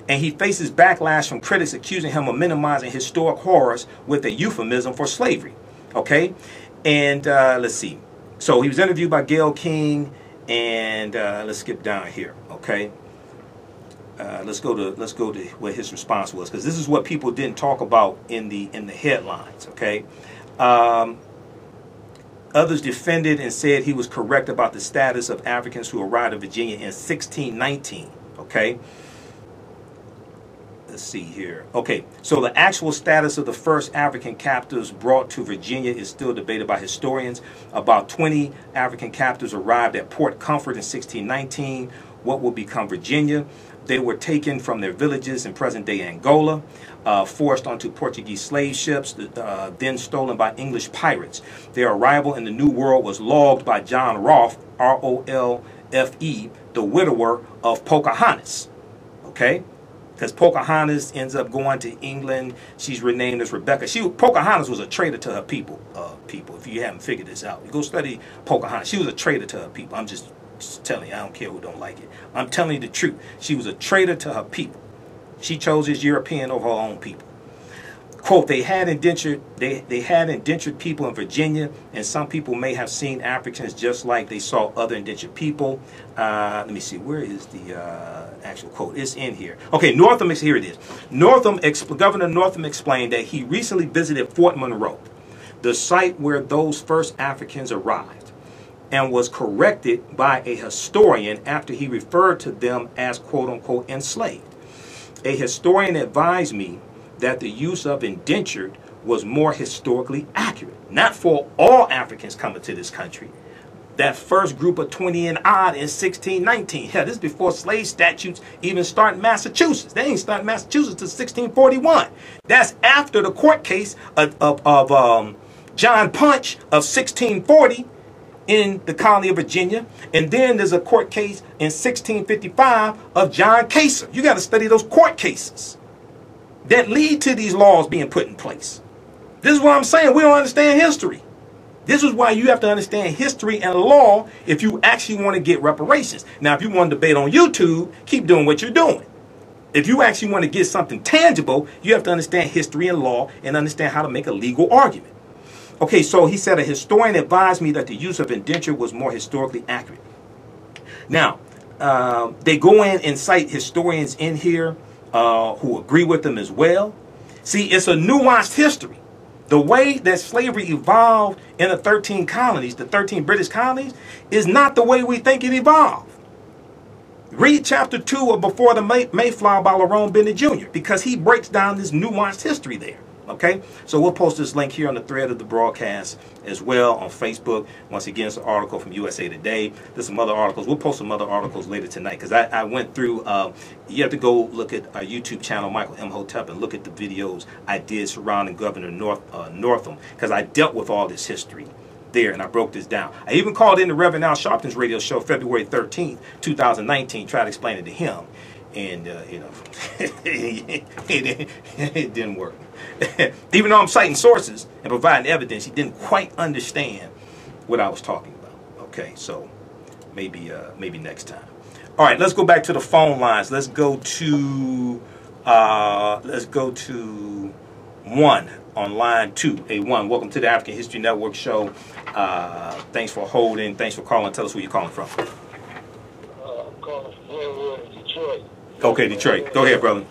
And he faces backlash from critics accusing him of minimizing historic horrors with a euphemism for slavery. Okay? And let's see. So he was interviewed by Gayle King, and let's skip down here. Okay? Let's go to what his response was, because this is what people didn't talk about in the headlines. Okay? Others defended and said he was correct about the status of Africans who arrived in Virginia in 1619. Okay? Let's see here. Okay, so the actual status of the first African captives brought to Virginia is still debated by historians. About 20 African captives arrived at Port Comfort in 1619, what will become Virginia. They were taken from their villages in present-day Angola, forced onto Portuguese slave ships, then stolen by English pirates. Their arrival in the New World was logged by John Rolfe, R-O-L-F-E, the widower of Pocahontas. Okay? Because Pocahontas ends up going to England. She's renamed as Rebecca. Pocahontas was a traitor to her people. If you haven't figured this out, you go study Pocahontas. She was a traitor to her people. I'm just telling you. I don't care who don't like it. I'm telling you the truth. She was a traitor to her people. She chose this European over her own people. Quote, they had indentured people in Virginia, and some people may have seen Africans just like they saw other indentured people. Let me see, where is the actual quote? It's in here. Okay, Northam, here it is. Governor Northam explained that he recently visited Fort Monroe, the site where those first Africans arrived, and was corrected by a historian after he referred to them as quote-unquote enslaved. A historian advised me that the use of indentured was more historically accurate. Not for all Africans coming to this country. That first group of 20 and odd in 1619. Hell, this is before slave statutes even start in Massachusetts. They ain't start in Massachusetts until 1641. That's after the court case of John Punch of 1640 in the colony of Virginia. And then there's a court case in 1655 of John Kaser. You got to study those court cases that lead to these laws being put in place. This is what I'm saying. We don't understand history. This is why you have to understand history and law if you actually want to get reparations. Now, if you want to debate on YouTube, keep doing what you're doing. If you actually want to get something tangible, you have to understand history and law and understand how to make a legal argument. Okay, so he said a historian advised me that the use of indenture was more historically accurate. Now, they go in and cite historians in here who agree with them as well. See, it's a nuanced history. The way that slavery evolved in the 13 colonies, the 13 British colonies, is not the way we think it evolved. Read chapter 2 of Before the Mayflower by Lerone Bennett Jr. because he breaks down this nuanced history there. Okay, so we'll post this link here on the thread of the broadcast as well on Facebook. Once again, it's an article from USA Today. There's some other articles. We'll post some other articles later tonight because I went through, you have to go look at our YouTube channel, Michael Imhotep, and look at the videos I did surrounding Governor Northam because I dealt with all this history there and I broke this down. I even called in the Reverend Al Sharpton's radio show February 13th, 2019, tried to explain it to him. And, you know, it didn't work. Even though I'm citing sources and providing evidence, he didn't quite understand what I was talking about. Okay, so maybe next time. All right, let's go back to the phone lines. Let's go to one on line 2. Hey, one, welcome to the African History Network show. Thanks for holding. Thanks for calling. Tell us where you're calling from. I'm calling from Detroit. Okay, Detroit. Go ahead, brother.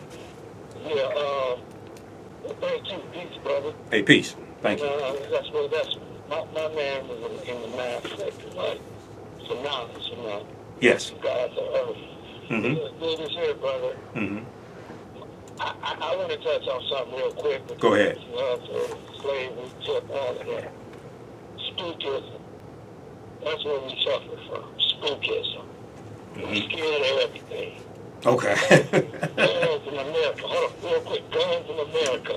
Yeah, thank you. Peace, brother. Hey, peace. Thank you. That's my man was in the math sector, like synonymous, you know. Yes. God's earth. Good as here, brother. I want to touch on something real quick. Go ahead. Slavery took all of that. Spookism. That's what we suffer from. Spookism. We're scared of everything. Okay. Guns in America. Hold on, real quick. Guns in America.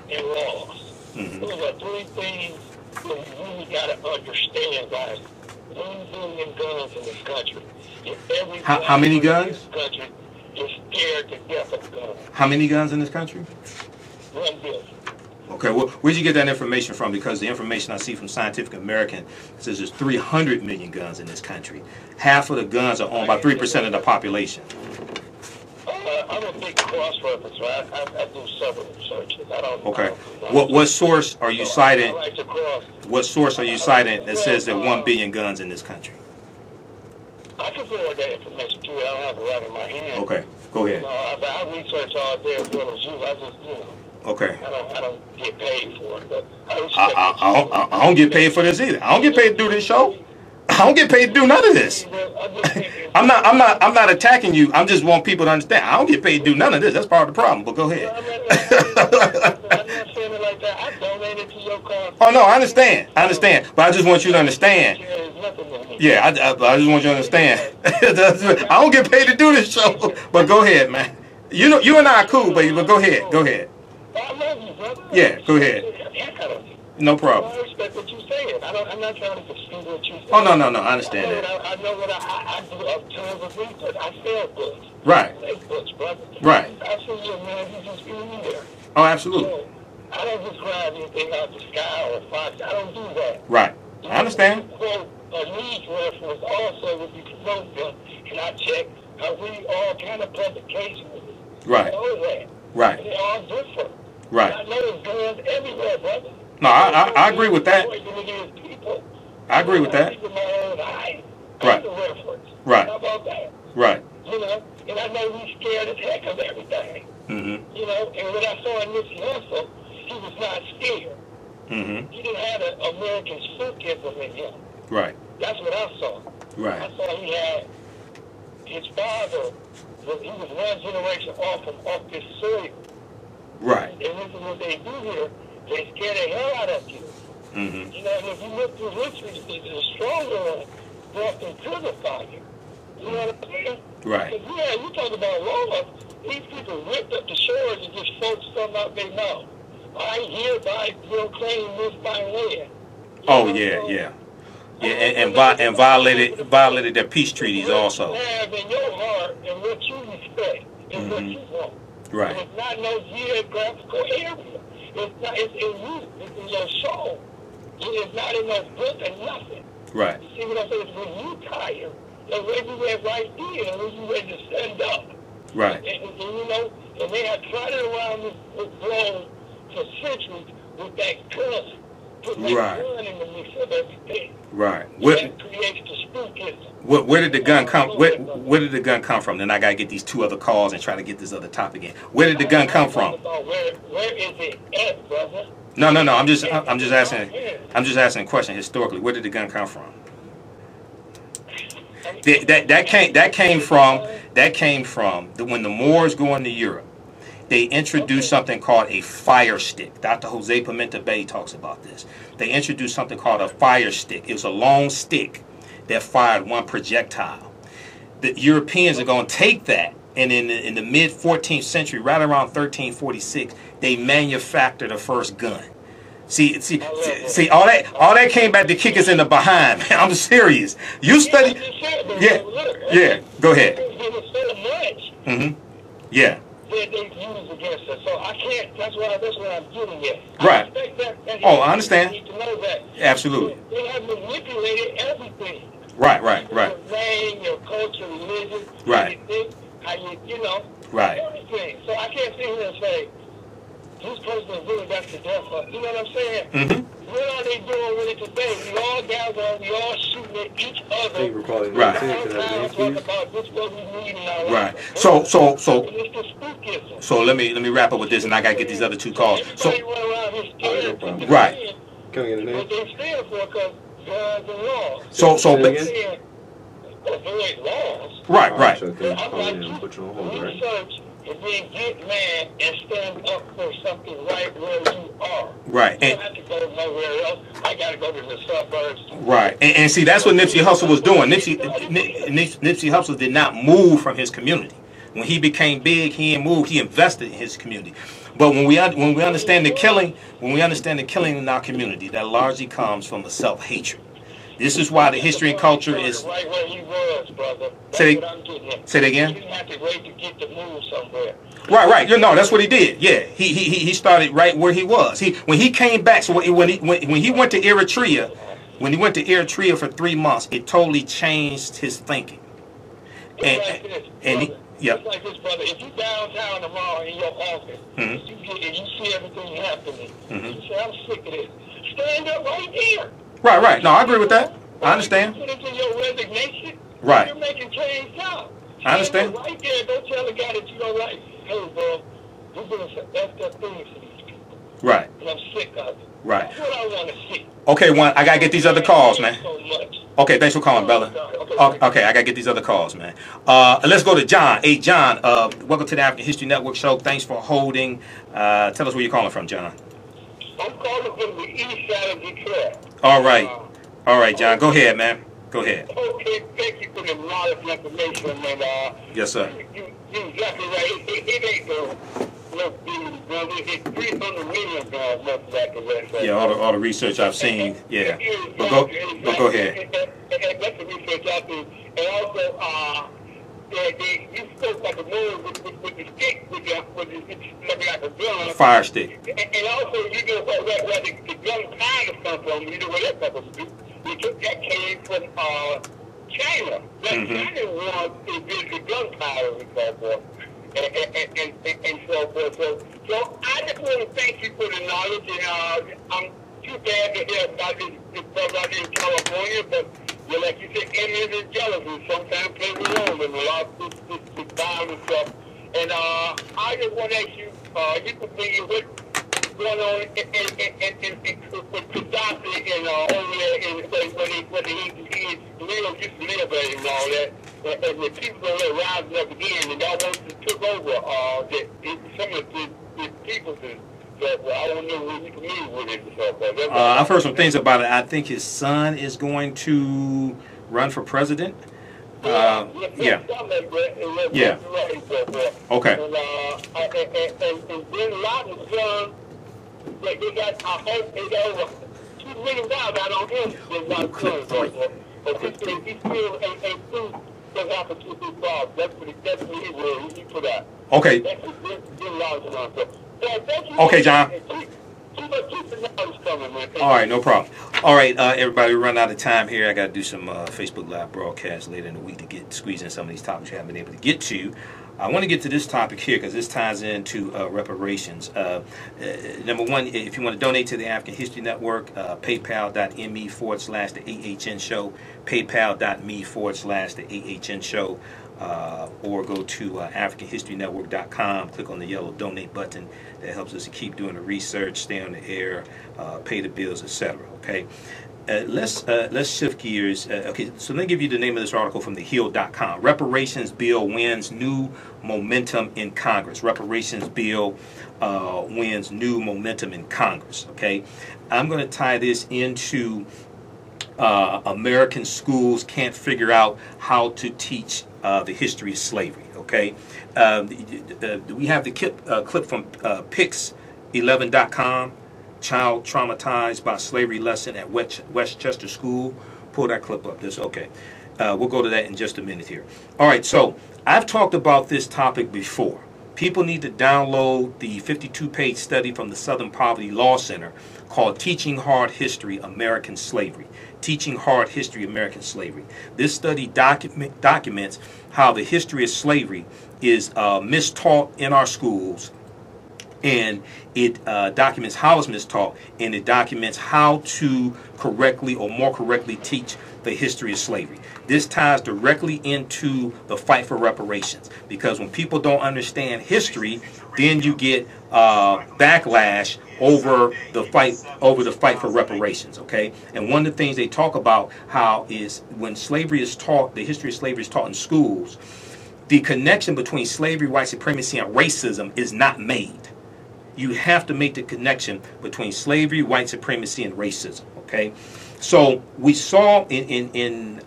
And laws. Those are 3 things that you really got to understand, guys. 1 billion guns in this country. How many guns? In this country is scared to death of guns. How many guns in this country? 1 billion. Okay, well, where'd you get that information from? Because the information I see from Scientific American says there's 300 million guns in this country. Half of the guns are owned by 3% of the population. I'm a big cross-reference, right? I do several researches. Okay. What source are you citing? What source are you citing that says there are 1 billion guns in this country? I can forward that information to you. I don't have it right in my hand. Okay, go ahead. I research all day as well as you. I just, okay. I don't get paid for it, but I don't get paid for this either. I don't get paid to do this show. I don't get paid to do none of this. I'm not attacking you. I just want people to understand. I don't get paid to do none of this. That's part of the problem. But go ahead. I'm not saying it like that. I donated to your cause. Oh no, I understand. But I just want you to understand. Yeah, I just want you to understand. I don't get paid to do this show. But go ahead, man. You and I are cool, but go ahead. Go ahead. I love you, brother. Yeah, go ahead. No problem. I respect what you're saying. I'm not trying to dispute what you're saying. Oh, no, I understand that. I know what I do tons of research. I sell books. Right. I make books, brother. Right. I see you, man. You just being there. Oh, absolutely. So, I don't just grab anything out the sky or Fox. I don't do that. Right. I understand. Quote a news reference also would be promoted them, and I check. I read all kind of publications. Right. I know that. Right. They're all different. Right. I know there's guns everywhere, brother. No, I agree with that. I agree with that. Right. Right. How about that? Right. And I know he's scared as heck of everything. And what I saw in Nipsey Hussle, he was not scared. He didn't have an American spookism in him. Right. That's what I saw. Right. I saw he had his father. He was 1 generation off this soil. Right. And this is what they do here. They scare the hell out of you. And if you look through history, the stronger one brought them to the fire. You know what I'm saying? Right. Yeah, you talk about laws. These people ripped up the shores and just forced something out their mouth. I hereby proclaim this by land. Oh yeah. And violated their peace treaties also. What you have in your heart and what you respect is what you want. Right. It's not no geographical area. It's in you. It's in your soul. It's not in no book or nothing. Right. See what I'm saying? It's when you tired, and when you went right there, and when you ready to stand up. Right. And they have tried it around this globe for centuries with that gun. Put that gun in the mix of everything. Right. That creates the spookism. Where did the gun come? Where did the gun come from? Then I gotta get these 2 other calls and try to get this other topic in. Where did the gun come from? Where is it at, brother? No. I'm just asking a question historically. Where did the gun come from? That came from when the Moors go into Europe. They introduced something called a fire stick. Dr. Jose Pimenta Bay talks about this. They introduced something called a fire stick. It was a long stick that fired 1 projectile. The Europeans are going to take that, and in the mid 14th century, right around 1346, they manufactured the first gun. See, all that came back to kick us in the behind, man. I'm serious. You study? Yeah. Go ahead. Yeah. They use against us, so I can't. That's what I'm getting at. Right. I understand. You need to know that. Absolutely. They have manipulated everything. Right. Man Right. How you know, right. everything. So I can't sit here and say, this person is doing that to death. You know what I'm saying? Mm-hmm. What are they doing with it today? We all gather, we all shooting at each other. Thank you for calling. Right. Talk about this what we need in our Right. life. So So let me wrap up with this, and I gotta get these other two calls. So no problem. right. Can I get a name? What they stand for, because guns and laws. So Avoid laws. right, right. Okay, call in and put you on hold, right? Research and then get mad and stand up for something right where you are. Right. You don't have to go nowhere else. I got to go to the suburbs. Right. And see, that's what Nipsey Hussle was doing. Nipsey Hussle did not move from his community. When he became big, he didn't move. He invested in his community. But when we understand the killing, in our community, that largely comes from a self-hatred. This is why the history and culture is. Right where he was, brother. Say it again. He didn't have to wait to get to move somewhere. Right. You know, that's what he did. Yeah, he started right where he was. When he came back, so when he went to Eritrea, for 3 months, it totally changed his thinking. It's like this, brother. If you downtown tomorrow in your office, and you see everything happening, you say, I'm sick of this. Stand up right there. Right. No, I agree with that. I understand. Put it in your resignation. Right. You're making change now. I understand. Right there. Don't tell the guy that you don't like, hey, bro, you're doing some effed up things for these people. Right. And I'm sick of it. Right. That's what I want to see. Okay, I got to get these other calls, man. So much. Okay, thanks for calling, Bella. Okay, I got to get these other calls, man. Let's go to John. Hey, John, welcome to the African History Network show. Thanks for holding. Tell us where you're calling from, John. I'm calling from the east side of Detroit. All right, John. Go ahead, man. Go ahead. Okay, thank you for the knowledge and information. And, yes, sir. You're exactly right. It ain't no billions, brother. It's 300 million guns left back the rest. Yeah, all the research I've seen. Yeah. But go ahead. That's the research I do. And also, you spoke about the moon with the stick, with looking like a gun. Fire stick. And also, you know where the gun powder come from. You know where that comes from. That came from China. China wants to build the gunpowder and so forth. And so forth. So I just want to thank you for the knowledge. And I'm too bad to hear about this brother out in California, but like you said, envy and jealousy sometimes play a role in a lot of this violent stuff. And I just want to ask you, you familiar with going on with Gaddafi and over there when he used to live there and all that, and the people are rising up again, and y'all want to took over some of the people. I don't know who you familiar with it and so forth. I've heard some things about it. I think his son is going to run for president. Yeah. Okay. And Bin Laden's son, they got over $2 million out on him. But he's still a food that happened to his father. That's what he will. He put out. Okay. That's what Bin Laden's son. Okay, John. All right, no problem. All right, everybody, we run out of time here. I got to do some Facebook Live broadcasts later in the week to squeeze in some of these topics we haven't been able to get to. I want to get to this topic here because this ties into reparations. Number one, if you want to donate to the African History Network, paypal.me/the AHN show, paypal.me/the AHN show. Or go to AfricanHistoryNetwork.com, click on the yellow donate button. That helps us to keep doing the research, stay on the air, pay the bills, etc. Okay, let's shift gears. Okay, so let me give you the name of this article from thehill.com. Reparations Bill wins new momentum in Congress. Reparations Bill wins new momentum in Congress. Okay, I'm going to tie this into American schools can't figure out how to teach the history of slavery. Okay, we have the clip from Pix11.com. Child traumatized by slavery lesson at Westchester School. Pull that clip up. This okay. We'll go to that in just a minute here. All right. So I've talked about this topic before. People need to download the 52-page study from the Southern Poverty Law Center called Teaching Hard History, American Slavery. Teaching Hard History, American Slavery. This study documents how the history of slavery is mistaught in our schools, and it documents how it's mistaught, and it documents how to correctly or more correctly teach the history of slavery. This ties directly into the fight for reparations, because when people don't understand history, then you get backlash over the fight for reparations. Okay, and one of the things they talk about how is when slavery is taught, the history of slavery is taught in schools, the connection between slavery, white supremacy, and racism is not made. You have to make the connection between slavery, white supremacy, and racism. Okay, so we saw in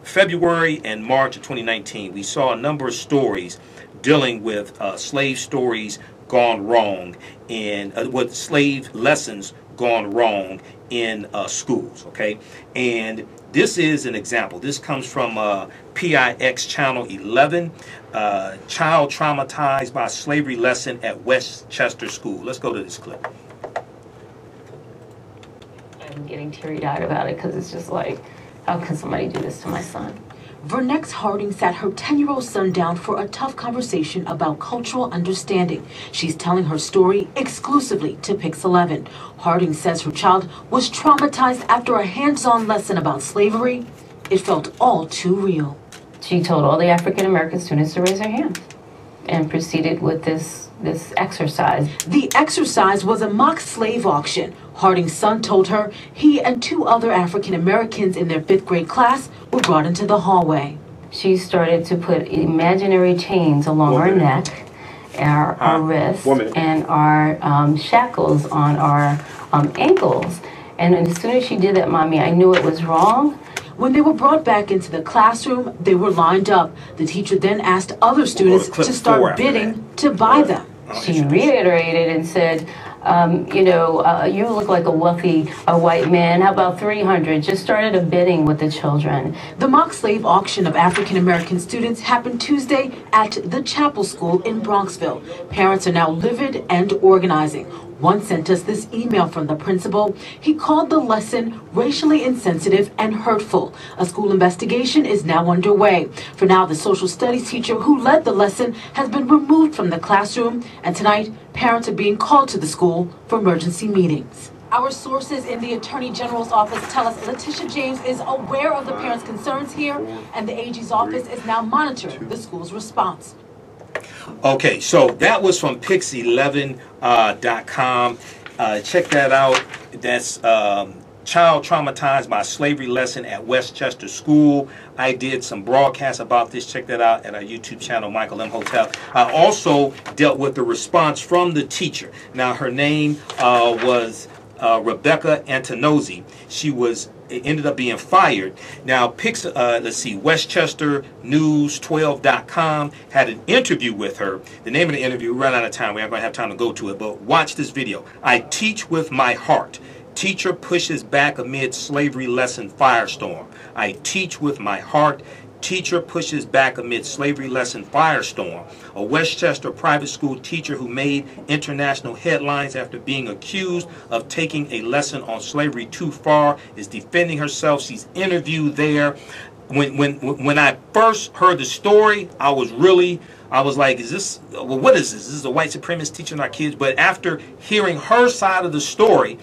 February and March of 2019, we saw a number of stories dealing with slave stories gone wrong and with slave lessons gone wrong in schools. Okay, and this is an example. This comes from PIX Channel 11, Child Traumatized by Slavery Lesson at Westchester School. Let's go to this clip. I'm getting teary-eyed about it because it's just like, how can somebody do this to my son? Vernex Harding sat her 10-year-old son down for a tough conversation about cultural understanding. She's telling her story exclusively to Pix 11. Harding says her child was traumatized after a hands-on lesson about slavery. It felt all too real. She told all the African-American students to raise their hands and proceeded with this exercise. The exercise was a mock slave auction. Harding's son told her he and 2 other African Americans in their 5th grade class were brought into the hallway. She started to put imaginary chains along our neck, our wrists, and our shackles on our ankles. And as soon as she did that, Mommy, I knew it was wrong. When they were brought back into the classroom, they were lined up. The teacher then asked other students to start bidding to buy them. She reiterated and said, you look like a wealthy white man. How about 300? Just started a bidding with the children. The mock slave auction of African American students happened Tuesday at the Chapel School in Bronxville. Parents are now livid and organizing. One sent us this email from the principal. He called the lesson racially insensitive and hurtful. A school investigation is now underway. For now, the social studies teacher who led the lesson has been removed from the classroom, and tonight, parents are being called to the school for emergency meetings. Our sources in the Attorney General's office tell us Letitia James is aware of the parents' concerns here, and the AG's office is now monitoring the school's response. Okay, so that was from Pix11.com. Check that out. That's Child Traumatized by Slavery Lesson at Westchester School. I did some broadcasts about this. Check that out at our YouTube channel, Michael Imhotep. I also dealt with the response from the teacher. Now, her name was Rebecca Antonozzi. She ended up being fired. Now, let's see, WestchesterNews12.com had an interview with her. The name of the interview, we ran out of time. We aren't going to have time to go to it, but watch this video. I teach with my heart. Teacher pushes back amid slavery lesson firestorm. I teach with my heart. Teacher pushes back amid slavery lesson firestorm. A Westchester private school teacher who made international headlines after being accused of taking a lesson on slavery too far is defending herself. She's interviewed there. When I first heard the story, I was like, what is this? This is a white supremacist teaching our kids. But after hearing her side of the story,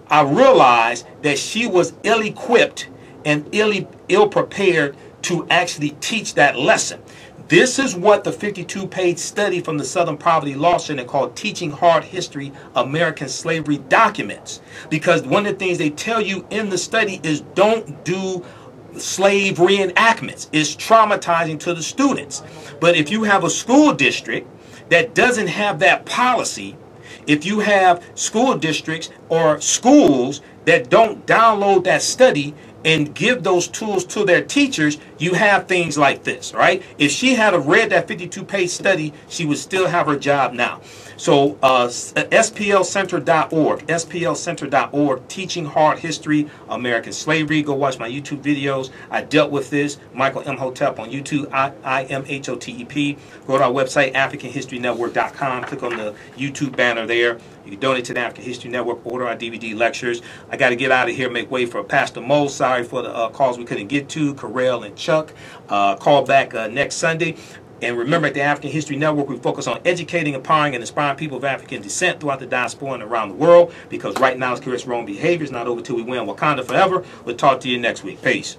I realized that she was ill-equipped and ill-prepared to actually teach that lesson. This is what the 52-page study from the Southern Poverty Law Center called Teaching Hard History, American Slavery documents. Because one of the things they tell you in the study is don't do slave reenactments. It's traumatizing to the students. But if you have a school district that doesn't have that policy, if you have school districts or schools that don't download that study and give those tools to their teachers, you have things like this, right? If she had read that 52-page study, she would still have her job now. So SPLcenter.org, Teaching Hard History, American Slavery. Go watch my YouTube videos. I dealt with this. Michael Imhotep on YouTube, IMHOTEP. Go to our website, AfricanHistoryNetwork.com. Click on the YouTube banner there. You can donate to the African History Network, order our DVD lectures. I got to get out of here, make way for Pastor Mo. Sorry for the calls we couldn't get to, Carell and Chuck. Call back next Sunday. And remember, at the African History Network, we focus on educating, empowering, and inspiring people of African descent throughout the diaspora and around the world. Because right now, it's curious wrong behavior. It's not over till we win. Wakanda forever. We'll talk to you next week. Peace.